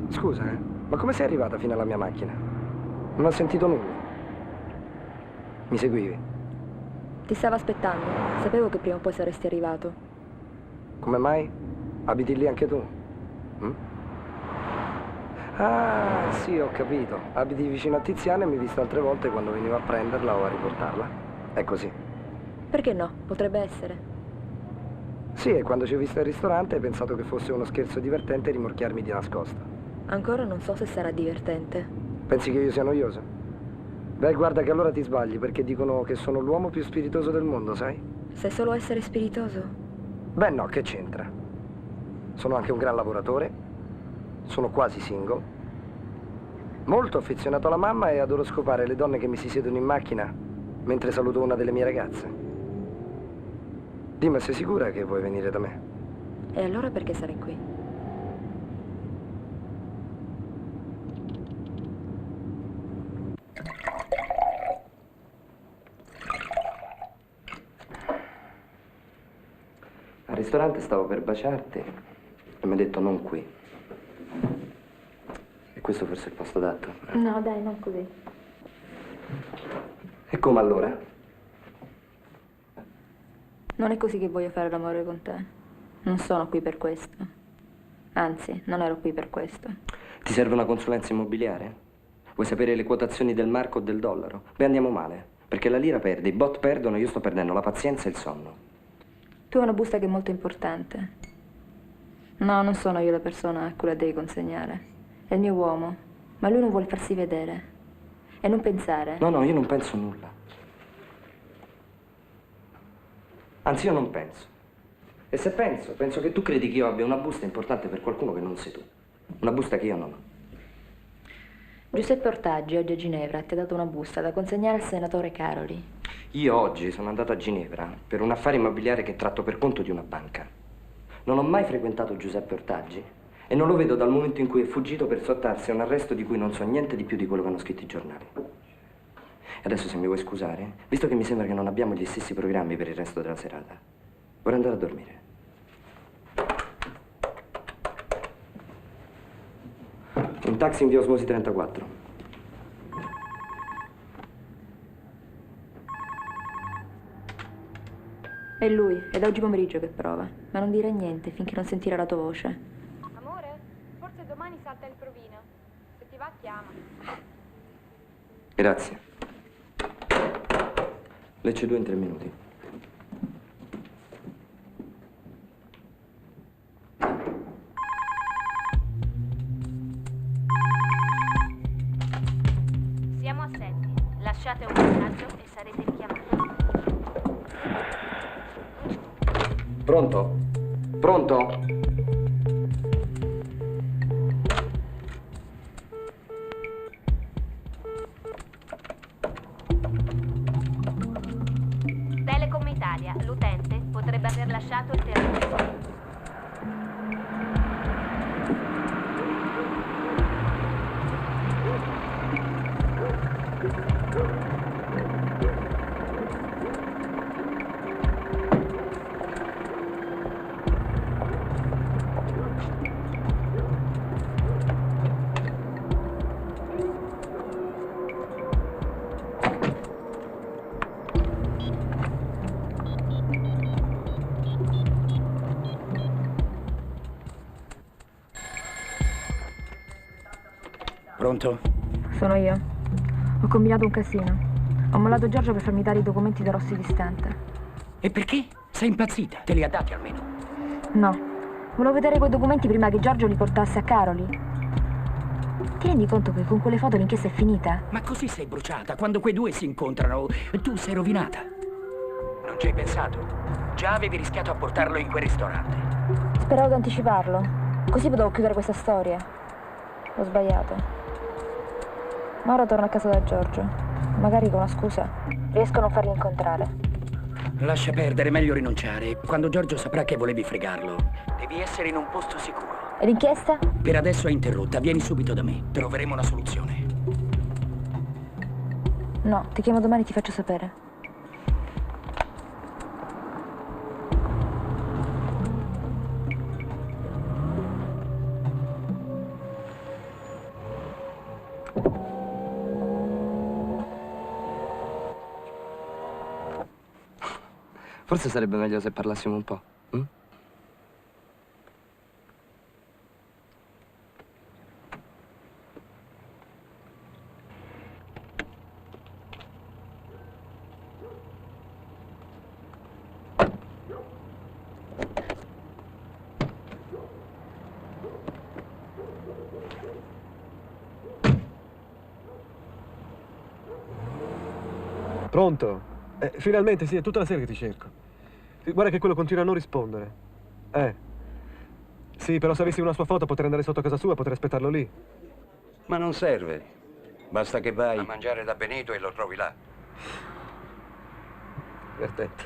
Scusa, ma come sei arrivata fino alla mia macchina? Non ho sentito nulla. Mi seguivi? Ti stavo aspettando. Sapevo che prima o poi saresti arrivato. Come mai? Abiti lì anche tu? Ah, sì, ho capito. Abiti vicino a Tiziana e mi hai visto altre volte quando venivo a prenderla o a riportarla. È così. Perché no? Potrebbe essere. Sì, e quando ci ho visto al ristorante hai pensato che fosse uno scherzo divertente rimorchiarmi di nascosto. Ancora non so se sarà divertente. Pensi che io sia noioso? Beh, guarda che allora ti sbagli, perché dicono che sono l'uomo più spiritoso del mondo, sai? Sai solo essere spiritoso? Beh, no, che c'entra? Sono anche un gran lavoratore, sono quasi single, molto affezionato alla mamma e adoro scopare le donne che mi si siedono in macchina mentre saluto una delle mie ragazze. Dimmi, sei sicura che vuoi venire da me? E allora perché sarei qui? Al ristorante stavo per baciarti e mi hai detto non qui. E questo forse è il posto adatto. No, dai, non così. E come allora? Non è così che voglio fare l'amore con te. Non sono qui per questo. Anzi, non ero qui per questo. Ti serve una consulenza immobiliare? Vuoi sapere le quotazioni del marco o del dollaro? Beh, andiamo male, perché la lira perde, i bot perdono, io sto perdendo la pazienza e il sonno. Tu hai una busta che è molto importante. No, non sono io la persona a cui la devi consegnare. È il mio uomo, ma lui non vuole farsi vedere. E non pensare. No, io non penso nulla. Anzi, io non penso. E se penso, penso che tu credi che io abbia una busta importante per qualcuno che non sei tu. Una busta che io non ho. Giuseppe Ortaggi oggi a Ginevra ti ha dato una busta da consegnare al senatore Caroli. Io oggi sono andato a Ginevra per un affare immobiliare che tratto per conto di una banca. Non ho mai frequentato Giuseppe Ortaggi e non lo vedo dal momento in cui è fuggito per sottrarsi a un arresto di cui non so niente di più di quello che hanno scritto i giornali. E adesso, se mi vuoi scusare, visto che mi sembra che non abbiamo gli stessi programmi per il resto della serata, vorrei andare a dormire. Un taxi in via Osmosi 34. È lui, è da oggi pomeriggio che prova, ma non dire niente finché non sentirà la tua voce. Amore, forse domani salta il provino. Se ti va, chiama. Grazie. Lecce 2 in 3 minuti. Siamo assenti. Lasciate un messaggio e sarete richiamati. Pronto? Pronto? Telecom Italia, l'utente potrebbe aver lasciato il telefono. Pronto? Sono io. Ho combinato un casino. Ho mollato Giorgio per farmi dare i documenti da Rossi distante. E perché? Sei impazzita? Te li ha dati almeno? No. Volevo vedere quei documenti prima che Giorgio li portasse a Caroli. Ti rendi conto che con quelle foto l'inchiesta è finita? Ma così sei bruciata. Quando quei due si incontrano, tu sei rovinata. Non ci hai pensato? Già avevi rischiato a portarlo in quel ristorante. Speravo di anticiparlo. Così potevo chiudere questa storia. Ho sbagliato. Ma ora torno a casa da Giorgio. Magari con una scusa riesco a non farli incontrare. Lascia perdere, meglio rinunciare. Quando Giorgio saprà che volevi fregarlo, devi essere in un posto sicuro. E l'inchiesta? Per adesso è interrotta, vieni subito da me. Troveremo una soluzione. No, ti chiamo domani e ti faccio sapere. Forse sarebbe meglio se parlassimo un po'. Hm? Pronto? Finalmente, sì, è tutta la sera che ti cerco. Guarda che quello continua a non rispondere. Sì, però se avessi una sua foto potrei andare sotto casa sua, potrei aspettarlo lì. Ma non serve. Basta che vai a mangiare da Benito e lo trovi là. Divertente.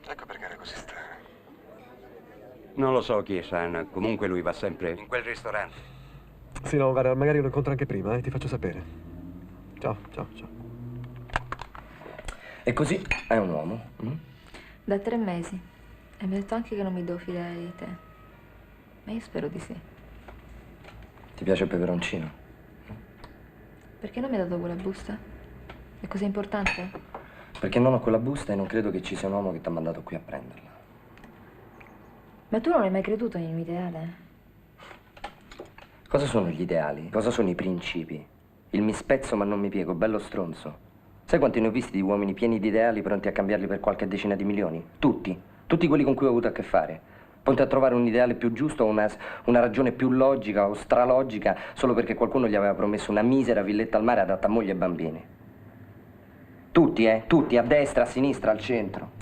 Ecco perché era così strano. Non lo so chi è San, comunque lui va sempre in quel ristorante. Sì, no, guarda, magari lo incontro anche prima, ti faccio sapere. Ciao, ciao, ciao. E così è un uomo? Hm? Da 3 mesi. E mi ha detto anche che non mi devo fidare di te. Ma io spero di sì. Ti piace il peperoncino? Perché non mi ha dato quella busta? È così importante? Perché non ho quella busta e non credo che ci sia un uomo che ti ha mandato qui a prenderla. Ma tu non hai mai creduto nel mio ideale? Cosa sono gli ideali? Cosa sono i principi? Il mi spezzo ma non mi piego, bello stronzo. Sai quanti ne ho visti di uomini pieni di ideali pronti a cambiarli per qualche decina di milioni? Tutti. Tutti quelli con cui ho avuto a che fare. Pronti a trovare un ideale più giusto o una ragione più logica o stralogica solo perché qualcuno gli aveva promesso una misera villetta al mare adatta a moglie e bambini. Tutti, tutti, a destra, a sinistra, al centro.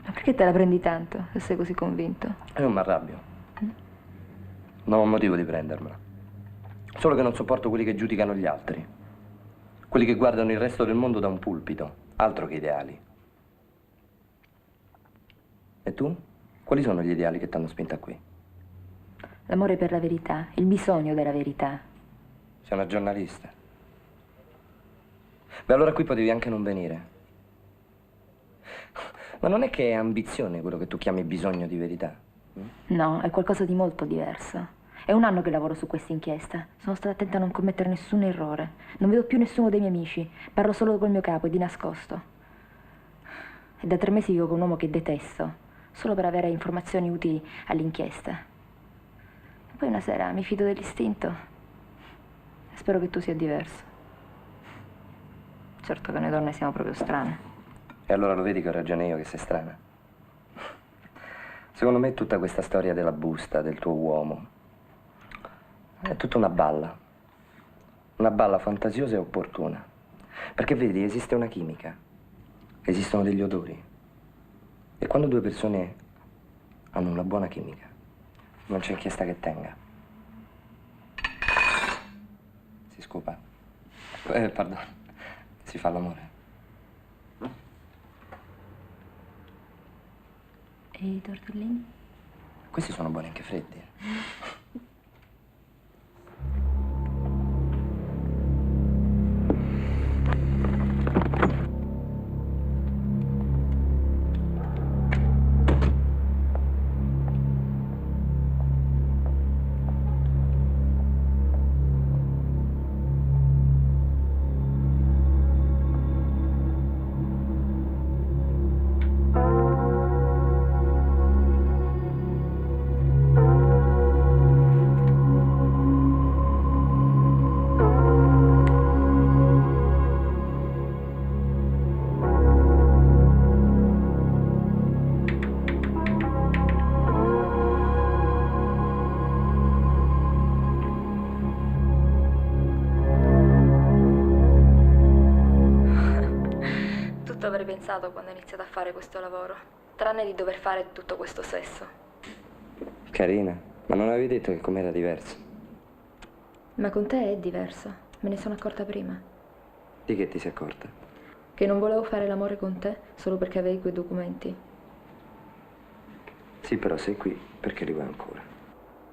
Ma perché te la prendi tanto, se sei così convinto? E non mi arrabbio. Non ho motivo di prendermela. Solo che non sopporto quelli che giudicano gli altri. Quelli che guardano il resto del mondo da un pulpito. Altro che ideali. E tu? Quali sono gli ideali che ti hanno spinta qui? L'amore per la verità, il bisogno della verità. Sei una giornalista. Beh, allora qui potevi anche non venire. Ma non è che è ambizione quello che tu chiami bisogno di verità? No, è qualcosa di molto diverso. È 1 anno che lavoro su questa inchiesta. Sono stata attenta a non commettere nessun errore. Non vedo più nessuno dei miei amici. Parlo solo col mio capo e di nascosto. È da 3 mesi vivo con un uomo che detesto, solo per avere informazioni utili all'inchiesta. E poi una sera mi fido dell'istinto e spero che tu sia diverso. Certo che noi donne siamo proprio strane. E allora lo vedi che ho ragione io che sei strana? Secondo me tutta questa storia della busta, del tuo uomo, è tutta una balla fantasiosa e opportuna. Perché vedi, esiste una chimica, esistono degli odori. E quando 2 persone hanno una buona chimica, non c'è inchiesta che tenga. Si scopa. Pardon, si fa l'amore. E i tortellini? Questi sono buoni anche freddi. Avrei pensato quando ho iniziato a fare questo lavoro, tranne di dover fare tutto questo sesso. Carina, ma non avevi detto che com'era diverso? Ma con te è diverso, me ne sono accorta prima. Di che ti sei accorta? Che non volevo fare l'amore con te solo perché avevi quei documenti. Sì, però sei qui perché li vuoi ancora.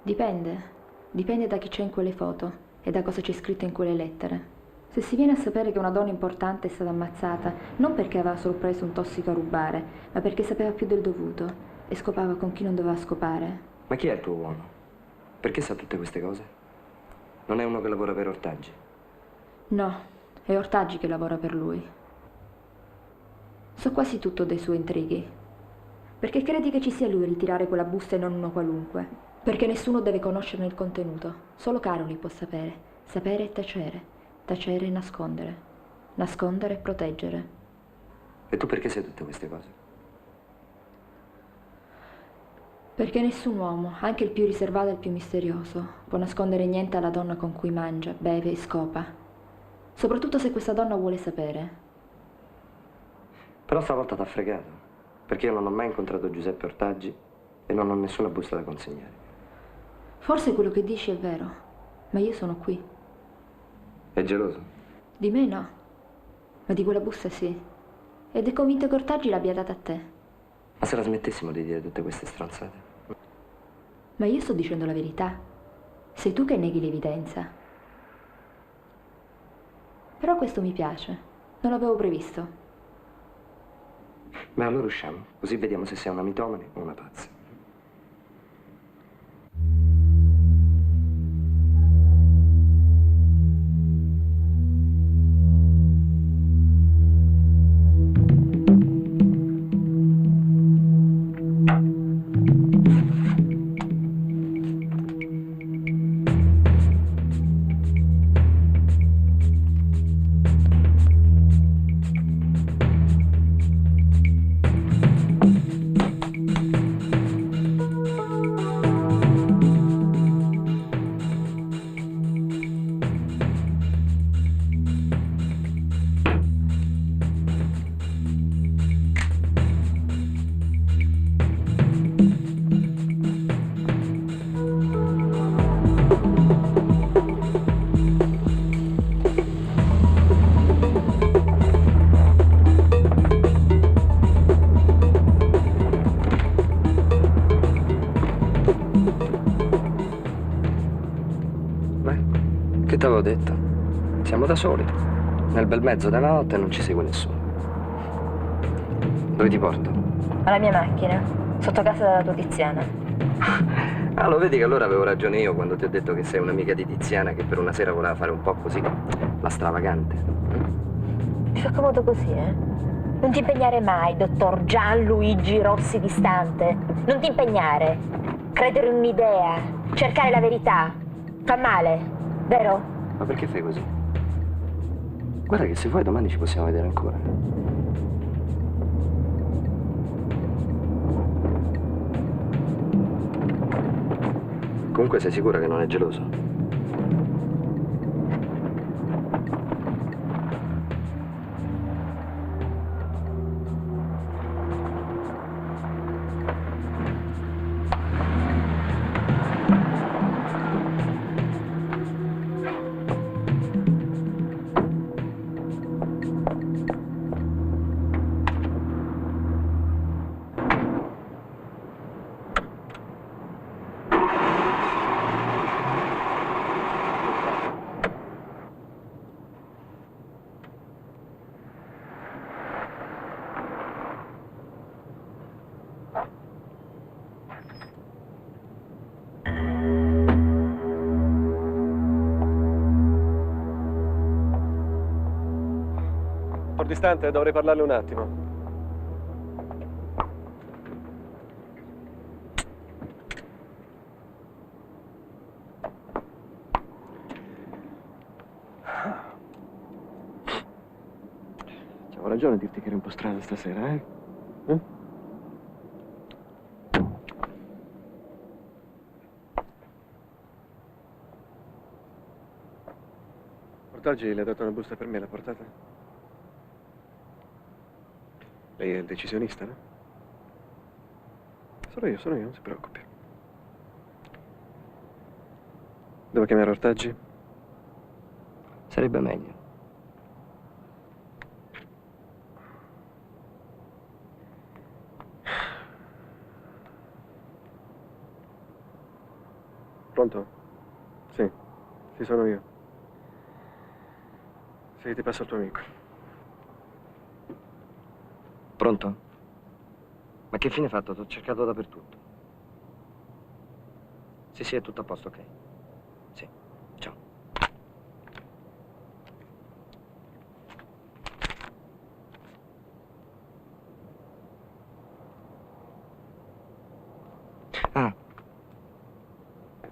Dipende da chi c'è in quelle foto e da cosa c'è scritto in quelle lettere. Se si viene a sapere che una donna importante è stata ammazzata, non perché aveva solo preso un tossico a rubare, ma perché sapeva più del dovuto e scopava con chi non doveva scopare. Ma chi è il tuo uomo? Perché sa tutte queste cose? Non è uno che lavora per Ortaggi? No, è Ortaggi che lavora per lui. So quasi tutto dei suoi intrighi. Perché credi che ci sia lui a ritirare quella busta e non uno qualunque? Perché nessuno deve conoscerne il contenuto. Solo Caroli può sapere. Sapere e tacere. Tacere e nascondere. Nascondere e proteggere. E tu perché sai tutte queste cose? Perché nessun uomo, anche il più riservato e il più misterioso, può nascondere niente alla donna con cui mangia, beve e scopa. Soprattutto se questa donna vuole sapere. Però stavolta t'ha fregato. Perché io non ho mai incontrato Giuseppe Ortaggi e non ho nessuna busta da consegnare. Forse quello che dici è vero, ma io sono qui. È geloso? Di me no, ma di quella busta sì. Ed è convinto che Ortaggi l'abbia data a te. Ma se la smettessimo di dire tutte queste stronzate? Ma io sto dicendo la verità. Sei tu che neghi l'evidenza. Però questo mi piace. Non l'avevo previsto. Ma allora usciamo, così vediamo se sei una mitomane o una pazza. Che t'avevo detto? Siamo da soli. Nel bel mezzo della notte non ci segue nessuno. Dove ti porto? Alla mia macchina, sotto casa della tua Tiziana. Ah, lo vedi che allora avevo ragione io quando ti ho detto che sei un'amica di Tiziana che per una sera voleva fare un po' così, la stravagante. Ti fa comodo così, eh? Non ti impegnare mai, dottor Gianluigi Rossi Distante. Non ti impegnare. Credere in un'idea, cercare la verità. Fa male. Vero? Ma perché fai così? Guarda che se vuoi domani ci possiamo vedere ancora. Comunque sei sicura che non è geloso? Distante, dovrei parlarle un attimo. Avevo ragione a dirti che eri un po' strana stasera, eh? Ortaggi le ha dato una busta per me, l'ha portata? Lei è il decisionista, no? Sono io, non si preoccupi. Devo chiamare Ortaggi? Sarebbe meglio. Pronto? Sì, sono io. Sì, ti passo il tuo amico. Pronto? Ma che fine hai fatto? T'ho cercato dappertutto. Sì, è tutto a posto, ok. Sì, ciao.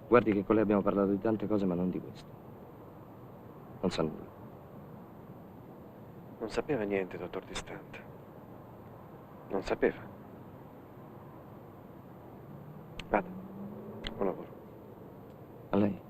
Guardi che con lei abbiamo parlato di tante cose, ma non di questo. Non sa nulla. Non sapeva niente, dottor Distante. Non sapeva. Vada, buon lavoro. A lei?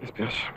Mi spiace.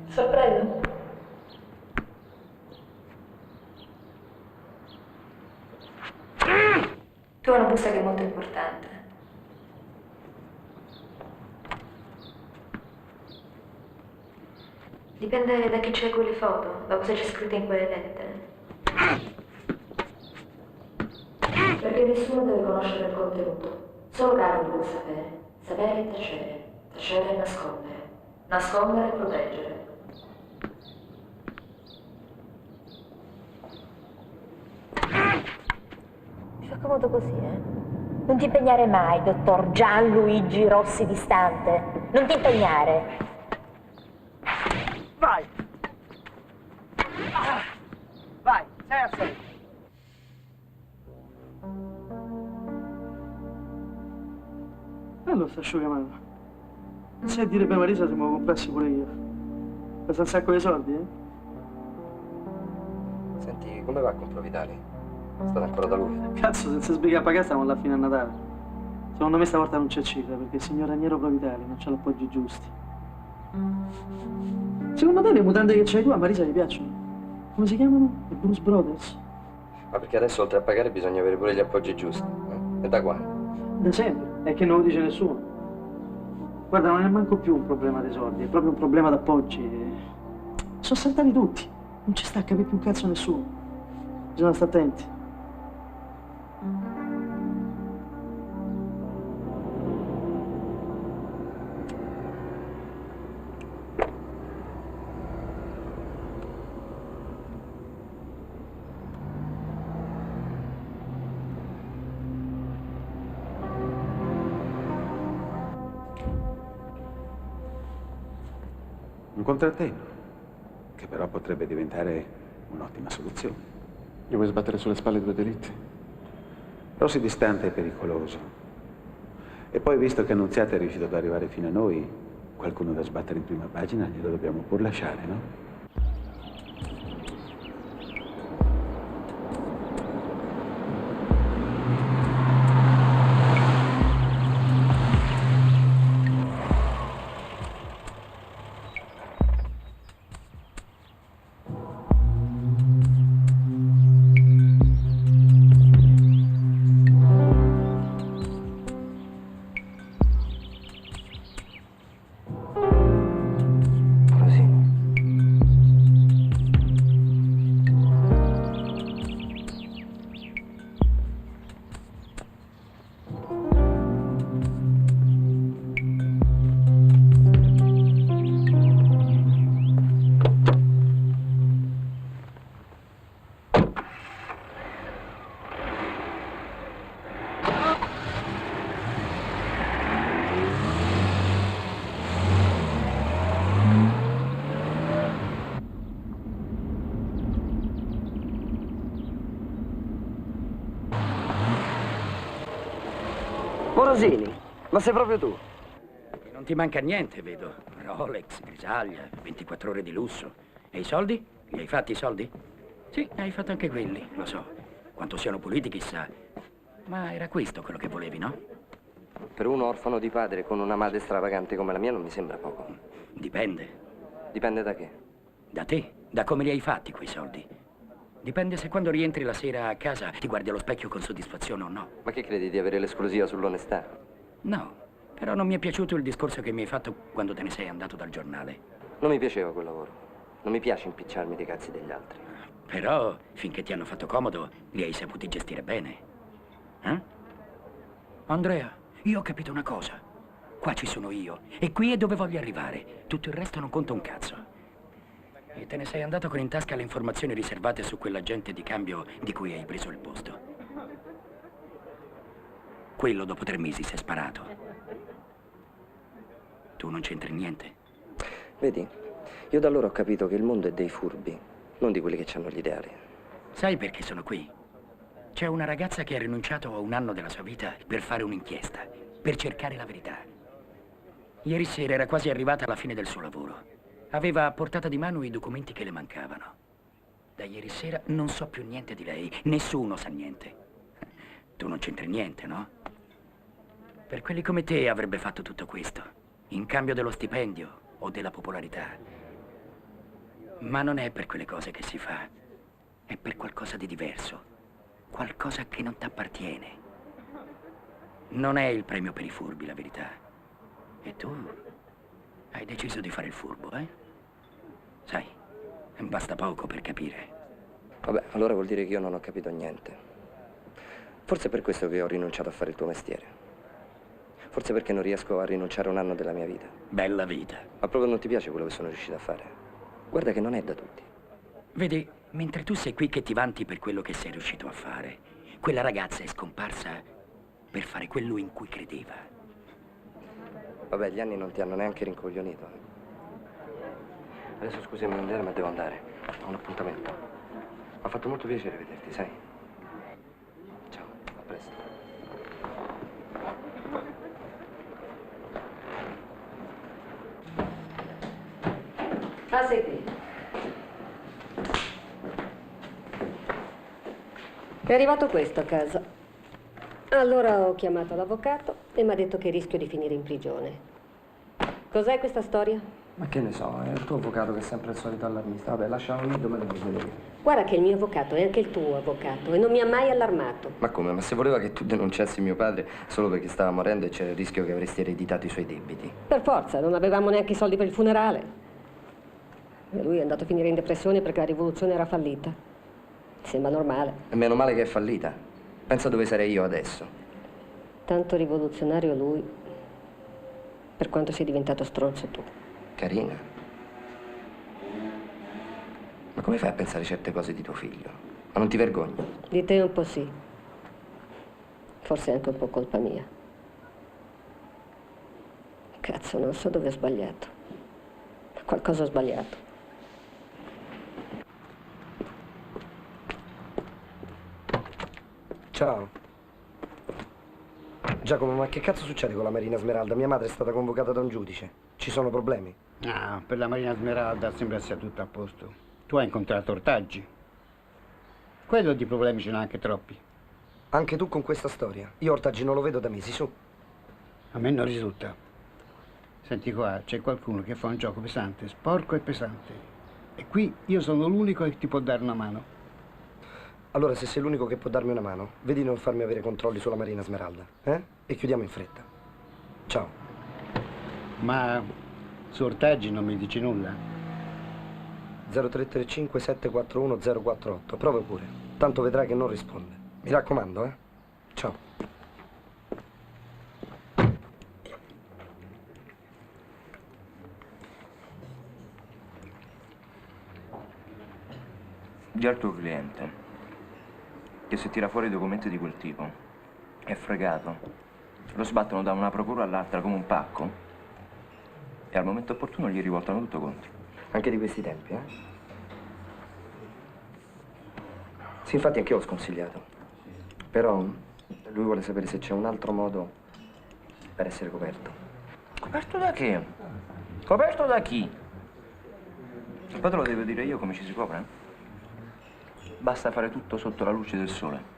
Sorpreso? Tu hai una busta che è molto importante. Dipende da chi c'è quelle foto, da cosa c'è scritto in quelle lettere. Perché nessuno deve conoscere il contenuto. Solo Carlo può sapere. Sapere e tacere. Tacere e nascondere. Nascondere e proteggere. Mi fa comodo così, eh? Non ti impegnare mai, dottor Gianluigi Rossi Distante. Non ti impegnare. Vai! Vai, sei a sei. Bello sta asciugamano. Se a dire per Marisa se me lo comprassi pure io. Pesa un sacco di soldi, eh? Senti, come va con Providali? State ancora da lui? Cazzo, senza sbrigare a pagare stiamo alla fine a Natale. Secondo me stavolta non c'è cifra, perché il signor Raniero Providali non c'ha l'appoggi giusti. Secondo te le mutande che c'hai tu a Marisa gli piacciono? Come si chiamano? I Bruce Brothers? Ma perché adesso oltre a pagare bisogna avere pure gli appoggi giusti, eh? E da quando? Da sempre, è che non lo dice nessuno. Guarda, non è manco più un problema dei soldi, è proprio un problema d'appoggi. Sono saltati tutti, non ci sta a capire più un cazzo nessuno. Bisogna stare attenti. Un contrattempo, che però potrebbe diventare un'ottima soluzione. Gli vuoi sbattere sulle spalle due delitti? Rossi Distante è pericoloso. E poi, visto che Annunziata è riuscito ad arrivare fino a noi, qualcuno da sbattere in prima pagina glielo dobbiamo pur lasciare, no? Morosini, ma sei proprio tu? Non ti manca niente, vedo. Rolex, grisaglia, 24 ore di lusso. E i soldi? Li hai fatti i soldi? Sì, hai fatto anche quelli, lo so. Quanto siano puliti, chissà. Ma era questo quello che volevi, no? Per un orfano di padre con una madre stravagante come la mia non mi sembra poco. Dipende. Dipende da che? Da te, da come li hai fatti quei soldi. Dipende se quando rientri la sera a casa ti guardi allo specchio con soddisfazione o no. Ma che credi di avere l'esclusiva sull'onestà? No, però non mi è piaciuto il discorso che mi hai fatto quando te ne sei andato dal giornale. Non mi piaceva quel lavoro. Non mi piace impicciarmi dei cazzi degli altri. Però, finché ti hanno fatto comodo, li hai saputi gestire bene. Andrea, io ho capito una cosa. Qua ci sono io, e qui è dove voglio arrivare. Tutto il resto non conta un cazzo. E te ne sei andato con in tasca le informazioni riservate su quell'agente di cambio di cui hai preso il posto. Quello dopo 3 mesi si è sparato. Tu non c'entri niente. Vedi, io da allora ho capito che il mondo è dei furbi, non di quelli che hanno gli ideali. Sai perché sono qui? C'è una ragazza che ha rinunciato a 1 anno della sua vita per fare un'inchiesta, per cercare la verità. Ieri sera era quasi arrivata alla fine del suo lavoro. Aveva a portata di mano i documenti che le mancavano. Da ieri sera non so più niente di lei, nessuno sa niente. Tu non c'entri niente, no? Per quelli come te avrebbe fatto tutto questo, in cambio dello stipendio o della popolarità. Ma non è per quelle cose che si fa, è per qualcosa di diverso, qualcosa che non t'appartiene. Non è il premio per i furbi, la verità. E tu hai deciso di fare il furbo, eh? Sai, basta poco per capire. Vabbè, allora vuol dire che io non ho capito niente. Forse è per questo che ho rinunciato a fare il tuo mestiere. Forse perché non riesco a rinunciare a 1 anno della mia vita. Bella vita. Ma proprio non ti piace quello che sono riuscito a fare? Guarda che non è da tutti. Vedi, mentre tu sei qui che ti vanti per quello che sei riuscito a fare, quella ragazza è scomparsa per fare quello in cui credeva. Vabbè, gli anni non ti hanno neanche rincoglionito. Adesso scusami Andrea, ma devo andare. Ho un appuntamento. Mi ha fatto molto piacere vederti, sai? Ciao, a presto. Ah, sei qui. È arrivato questo a casa. Allora ho chiamato l'avvocato e mi ha detto che rischio di finire in prigione. Cos'è questa storia? Ma che ne so, è il tuo avvocato che è sempre il solito allarmista. Vabbè, lascialo lì, dove devo vedere. Guarda che il mio avvocato è anche il tuo avvocato e non mi ha mai allarmato. Ma come? Ma se voleva che tu denunciassi mio padre solo perché stava morendo e c'era il rischio che avresti ereditato i suoi debiti? Per forza, non avevamo neanche i soldi per il funerale. E lui è andato a finire in depressione perché la rivoluzione era fallita. Sembra normale. E meno male che è fallita. Pensa dove sarei io adesso. Tanto rivoluzionario lui, per quanto sei diventato stronzo tu. Carina. Ma come fai a pensare certe cose di tuo figlio? Ma non ti vergogni? Di te un po' sì. Forse è anche un po' colpa mia. Cazzo, non so dove ho sbagliato. Ma qualcosa ho sbagliato. Ciao. Giacomo, ma che cazzo succede con la Marina Smeralda? Mia madre è stata convocata da un giudice. Ci sono problemi? Ah, per la Marina Smeralda sembra sia tutto a posto. Tu hai incontrato Ortaggi. Quello di problemi ce n'ha anche troppi. Anche tu con questa storia? Io Ortaggi non lo vedo da mesi, su. A me non risulta. Senti qua, c'è qualcuno che fa un gioco pesante, sporco e pesante. E qui io sono l'unico che ti può dare una mano. Allora, se sei l'unico che può darmi una mano, vedi di non farmi avere controlli sulla Marina Smeralda, eh? E chiudiamo in fretta. Ciao. Ma su Ortaggi non mi dici nulla? 0335 741 048. Prova pure. Tanto vedrai che non risponde. Mi raccomando, eh? Ciao. Di al tuo cliente che se tira fuori i documenti di quel tipo è fregato. Lo sbattono da una procura all'altra come un pacco e al momento opportuno gli rivoltano tutto contro. Anche di questi tempi, eh? Sì, infatti anch'io ho sconsigliato. Però lui vuole sapere se c'è un altro modo per essere coperto. Coperto da che? Coperto da chi? E poi te lo devo dire io come ci si copre? Basta fare tutto sotto la luce del sole.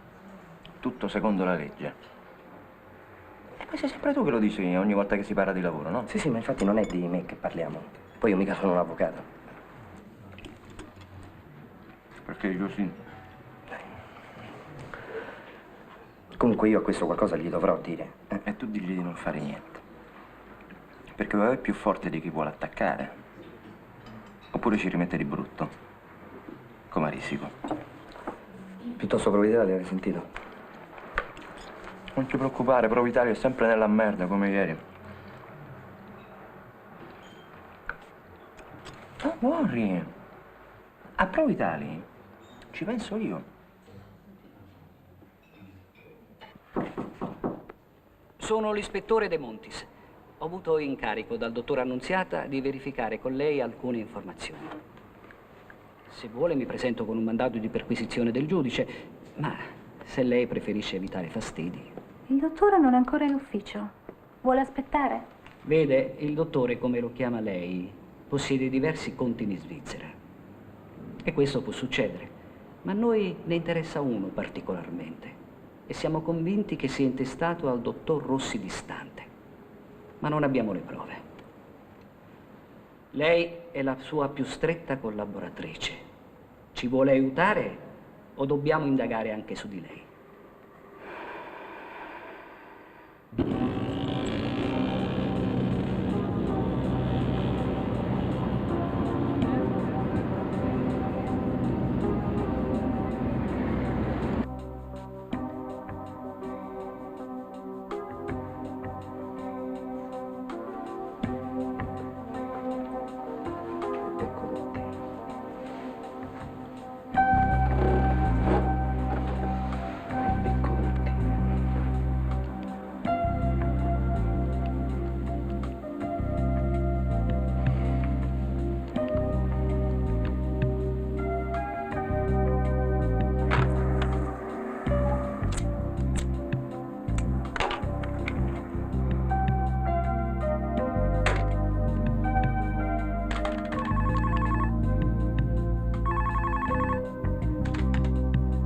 Tutto secondo la legge. E poi sei sempre tu che lo dici ogni volta che si parla di lavoro, no? Sì, ma infatti non è di me che parliamo. Poi io mica sono un avvocato. Perché io sì. Comunque io a questo qualcosa gli dovrò dire. E tu digli di non fare niente. Perché o è più forte di chi vuole attaccare, oppure ci rimette di brutto, come a risico. Piuttosto Provitalia, l'hai sentito? Non ti preoccupare, Provitalia è sempre nella merda, come ieri. Oh, Worry, a Provitali ci penso io. Sono l'ispettore De Montis. Ho avuto incarico dal dottor Annunziata di verificare con lei alcune informazioni. Se vuole mi presento con un mandato di perquisizione del giudice, ma se lei preferisce evitare fastidi. Il dottore non è ancora in ufficio. Vuole aspettare? Vede, il dottore, come lo chiama lei, possiede diversi conti in Svizzera. E questo può succedere, ma a noi ne interessa uno particolarmente. E siamo convinti che sia intestato al dottor Rossi Distante. Ma non abbiamo le prove. Lei è la sua più stretta collaboratrice. Ci vuole aiutare o dobbiamo indagare anche su di lei?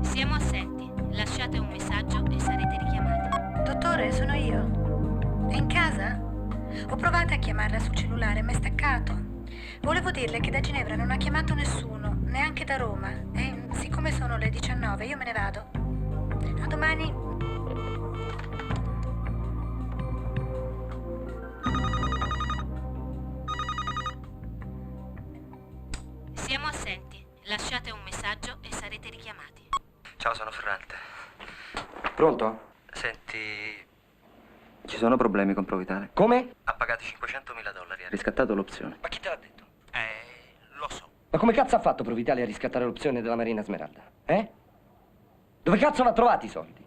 Siamo assenti. Lasciate un messaggio e sarete richiamati. Dottore, sono io. È in casa? Ho provato a chiamarla sul cellulare, ma è staccato. Volevo dirle che da Ginevra non ha chiamato nessuno, neanche da Roma. E siccome sono le 19, io me ne vado. A domani. Siamo assenti. Lasciate un messaggio e sarete richiamati. Ciao, sono Ferrante. Pronto? Senti, ci sono problemi con Provitale? Come? Ha pagato $500.000, ha riscattato l'opzione. Ma chi te l'ha detto? Lo so. Ma come cazzo ha fatto Provitalia a riscattare l'opzione della Marina Smeralda? Dove cazzo l'ha trovati i soldi?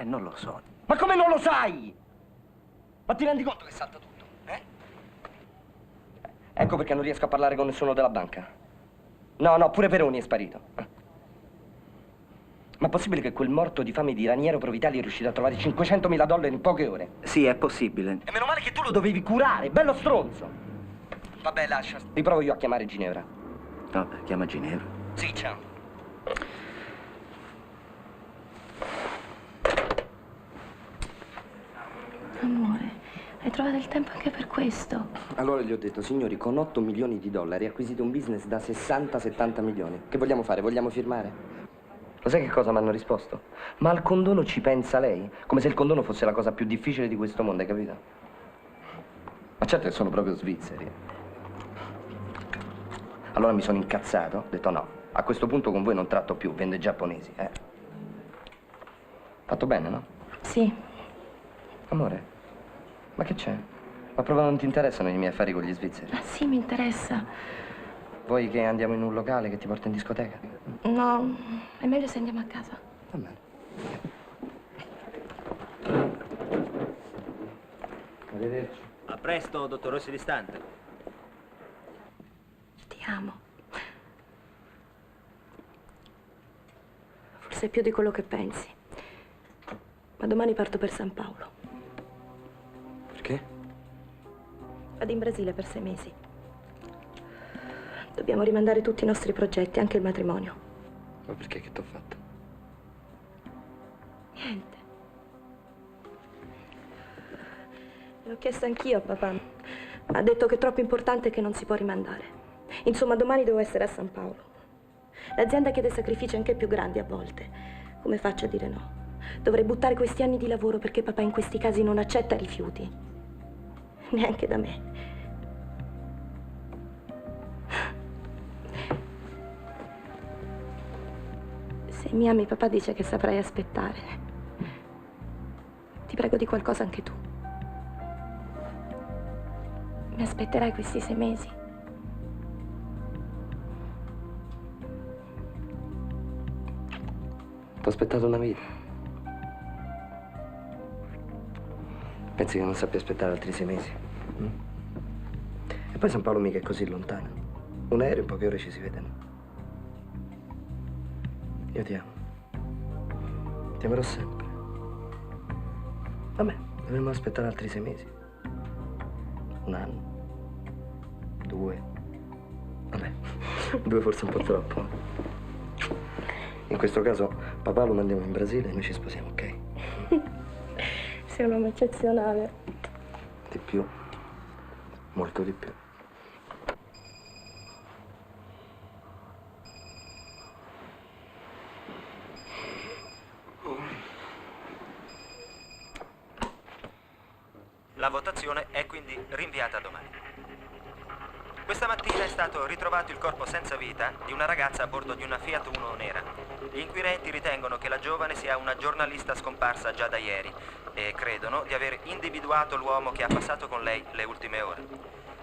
Non lo so. Ma come non lo sai? Ma ti rendi conto che salta tutto? Ecco perché non riesco a parlare con nessuno della banca. No, pure Peroni è sparito. Ma è possibile che quel morto di fame di Raniero Provitali è riuscito a trovare $500.000 in poche ore? Sì, è possibile. E meno male che tu lo dovevi curare, bello stronzo! Vabbè, lascia. Riprovo io a chiamare Ginevra. Vabbè, chiama Ginevra. Sì, ciao. Amore, hai trovato il tempo anche per questo. Allora gli ho detto, signori, con $8 milioni acquisite un business da 60-70 milioni. Che vogliamo fare? Vogliamo firmare? Lo sai che cosa mi hanno risposto? Ma al condono ci pensa lei? Come se il condono fosse la cosa più difficile di questo mondo, hai capito? Ma certo che sono proprio svizzeri. Allora mi sono incazzato, ho detto no, a questo punto con voi non tratto più, vende giapponesi, Fatto bene, no? Sì. Amore, ma che c'è? Ma proprio non ti interessano i miei affari con gli svizzeri? Ma sì, mi interessa. Vuoi che andiamo in un locale che ti porta in discoteca? No, è meglio se andiamo a casa. Va bene. Arrivederci. A presto, dottor Rossi Distante. Ti amo. Forse più di quello che pensi. Ma domani parto per San Paolo. Vado in Brasile per 6 mesi. Dobbiamo rimandare tutti i nostri progetti, anche il matrimonio. Ma perché? Che t'ho fatto? Niente. L'ho chiesto anch'io a papà. Ha detto che è troppo importante e che non si può rimandare. Insomma, domani devo essere a San Paolo. L'azienda chiede sacrifici anche più grandi a volte. Come faccio a dire no? Dovrei buttare questi anni di lavoro perché papà in questi casi non accetta rifiuti. Neanche da me. Se mi ami, papà dice che saprai aspettare. Ti prego di qualcosa anche tu. Mi aspetterai questi 6 mesi? T'ho aspettato una vita. Pensi che non sappia aspettare altri 6 mesi? E poi San Paolo mica è così lontano. Un aereo in poche ore ci si vede, no? Io ti amo. Ti amerò sempre. Vabbè, dovremmo aspettare altri 6 mesi. 1 anno. 2. Vabbè, 2 forse un po' troppo. In questo caso, papà lo mandiamo in Brasile e noi ci sposiamo, ok? Sei un uomo eccezionale. Di più. Molto di più. La votazione è quindi rinviata a domani. Questa mattina è stato ritrovato il corpo senza vita di una ragazza a bordo di una Fiat Uno nera. Gli inquirenti ritengono che la giovane sia una giornalista scomparsa già da ieri e credono di aver individuato l'uomo che ha passato con lei le ultime ore.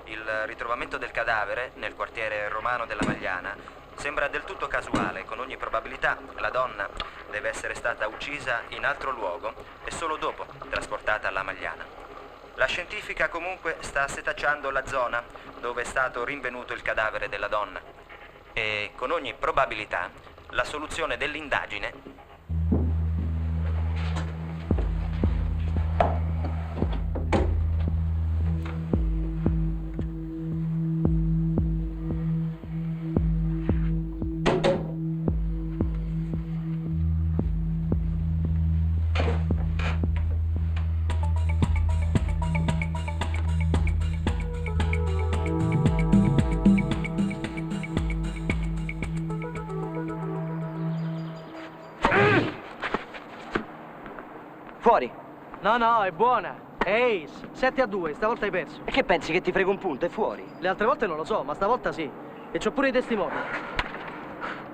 Il ritrovamento del cadavere nel quartiere romano della Magliana sembra del tutto casuale. Con ogni probabilità la donna deve essere stata uccisa in altro luogo e solo dopo trasportata alla Magliana. La scientifica comunque sta setacciando la zona dove è stato rinvenuto il cadavere della donna e con ogni probabilità la soluzione dell'indagine Fuori. No, è buona. È ace. 7-2, stavolta hai perso. E che pensi che ti frego un punto? È fuori. Le altre volte non lo so, ma stavolta sì. E c'ho pure i testimoni.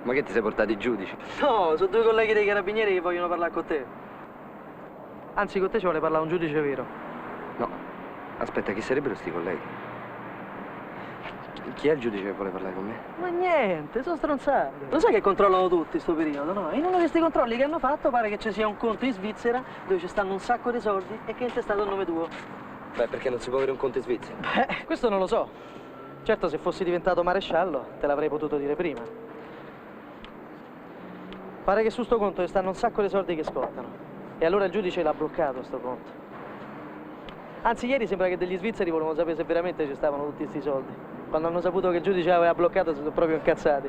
Ma che ti sei portato i giudici? No, sono 2 colleghi dei carabinieri che vogliono parlare con te. Anzi, con te ci vuole parlare un giudice vero. No. Aspetta, chi sarebbero sti colleghi? Chi è il giudice che vuole parlare con me? Ma niente, sono stronzate. Lo sai che controllano tutti sto periodo, no? In uno di questi controlli che hanno fatto pare che ci sia un conto in Svizzera dove ci stanno un sacco di soldi e che è intestato il nome tuo. Beh, perché non si può avere un conto in Svizzera? Beh, questo non lo so. Certo, se fossi diventato maresciallo te l'avrei potuto dire prima. Pare che su sto conto ci stanno un sacco di soldi che scottano. E allora il giudice l'ha bloccato sto conto. Anzi, ieri sembra che degli svizzeri volevano sapere se veramente ci stavano tutti questi soldi. Quando hanno saputo che il giudice aveva bloccato si sono proprio incazzati.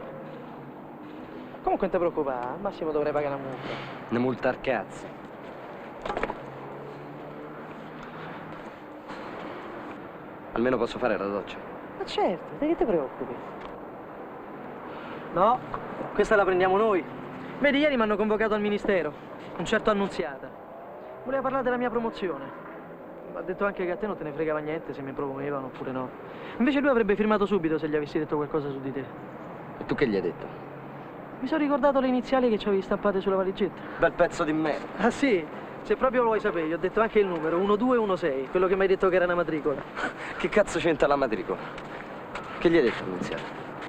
Comunque non ti preoccupare, al massimo dovrei pagare una multa. Una multa al cazzo. Almeno posso fare la doccia. Ma certo, di che ti preoccupi? No, questa la prendiamo noi. Vedi, ieri mi hanno convocato al ministero, un certo Annunziata. Voleva parlare della mia promozione. Ha detto anche che a te non te ne fregava niente se mi promuovevano oppure no. Invece lui avrebbe firmato subito se gli avessi detto qualcosa su di te. E tu che gli hai detto? Mi sono ricordato le iniziali che ci avevi stampate sulla valigetta. Bel pezzo di merda. Ah sì? Se proprio lo vuoi sapere, gli ho detto anche il numero, 1216, quello che mi hai detto che era una matricola. Che cazzo c'entra la matricola? Che gli hai detto all'iniziale?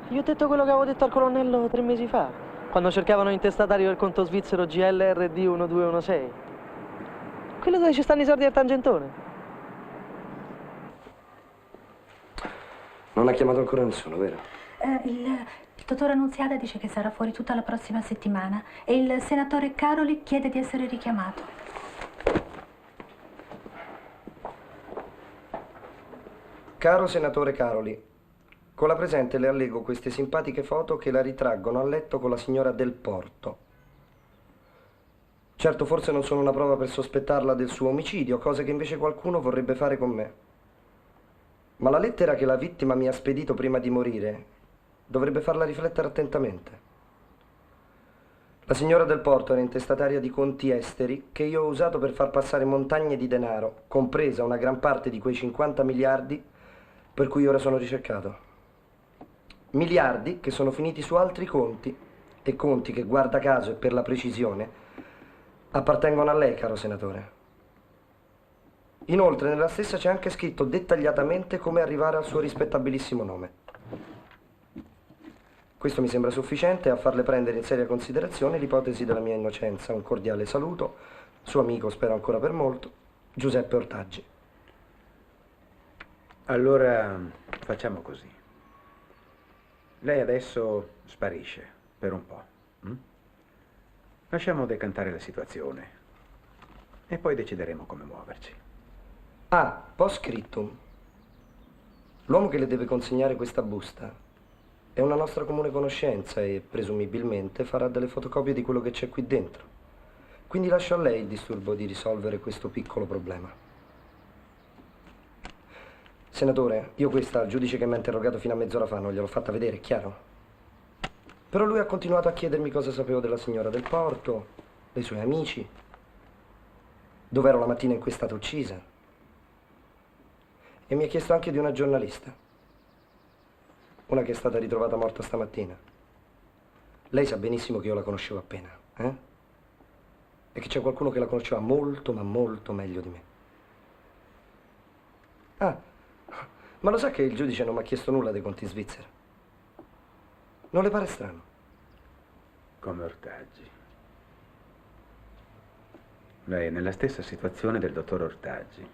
Gli ho detto quello che avevo detto al colonnello 3 mesi fa, quando cercavano intestatario del conto svizzero GLRD 1216. Quello dove ci stanno i soldi al tangentone. Non ha chiamato ancora nessuno, vero? Il dottor Annunziata dice che sarà fuori tutta la prossima settimana e il senatore Caroli chiede di essere richiamato. Caro senatore Caroli, con la presente le allego queste simpatiche foto che la ritraggono a letto con la signora Del Porto. Certo, forse non sono una prova per sospettarla del suo omicidio, cosa che invece qualcuno vorrebbe fare con me. Ma la lettera che la vittima mi ha spedito prima di morire dovrebbe farla riflettere attentamente. La signora Del Porto era intestataria di conti esteri che io ho usato per far passare montagne di denaro, compresa una gran parte di quei 50 miliardi per cui ora sono ricercato. Miliardi che sono finiti su altri conti, e conti che, guarda caso e per la precisione, appartengono a lei, caro senatore. Inoltre, nella stessa c'è anche scritto dettagliatamente come arrivare al suo rispettabilissimo nome. Questo mi sembra sufficiente a farle prendere in seria considerazione l'ipotesi della mia innocenza. Un cordiale saluto, suo amico, spero ancora per molto, Giuseppe Ortaggi. Allora, facciamo così. Lei adesso sparisce per un po'. Lasciamo decantare la situazione e poi decideremo come muoverci. Ah, post scriptum. L'uomo che le deve consegnare questa busta è una nostra comune conoscenza e presumibilmente farà delle fotocopie di quello che c'è qui dentro. Quindi lascio a lei il disturbo di risolvere questo piccolo problema. Senatore, io questa al giudice che mi ha interrogato fino a mezz'ora fa non gliel'ho fatta vedere, è chiaro? Però lui ha continuato a chiedermi cosa sapevo della signora Del Porto, dei suoi amici, dove ero la mattina in cui è stata uccisa. E mi ha chiesto anche di una giornalista, una che è stata ritrovata morta stamattina. Lei sa benissimo che io la conoscevo appena, eh? E che c'è qualcuno che la conosceva molto, ma molto meglio di me. Ah, ma lo sa che il giudice non mi ha chiesto nulla dei conti svizzeri? Non le pare strano? Come Ortaggi. Lei è nella stessa situazione del dottor Ortaggi.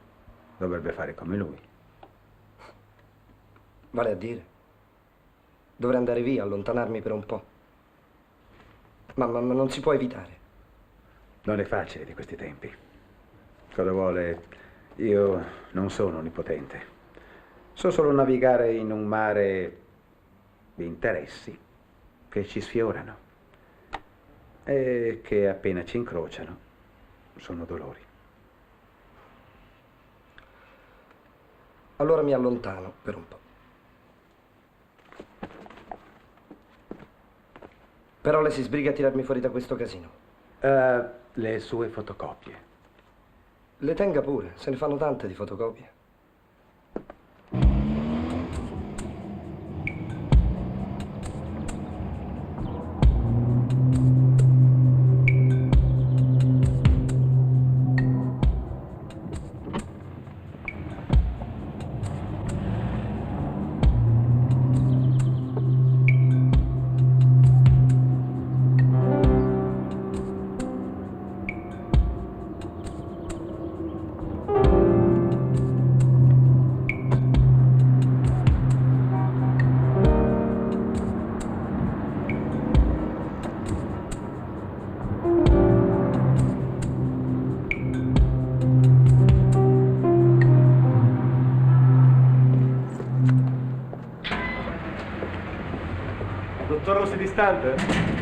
Dovrebbe fare come lui. Vale a dire, dovrei andare via, allontanarmi per un po'. Ma non si può evitare. Non è facile di questi tempi. Cosa vuole? Io non sono onnipotente. So solo navigare in un mare di interessi che ci sfiorano e che appena ci incrociano sono dolori. Allora mi allontano per un po'. Però lei si sbriga a tirarmi fuori da questo casino. Le sue fotocopie. Le tenga pure, se ne fanno tante di fotocopie. Dottor Rossi distante?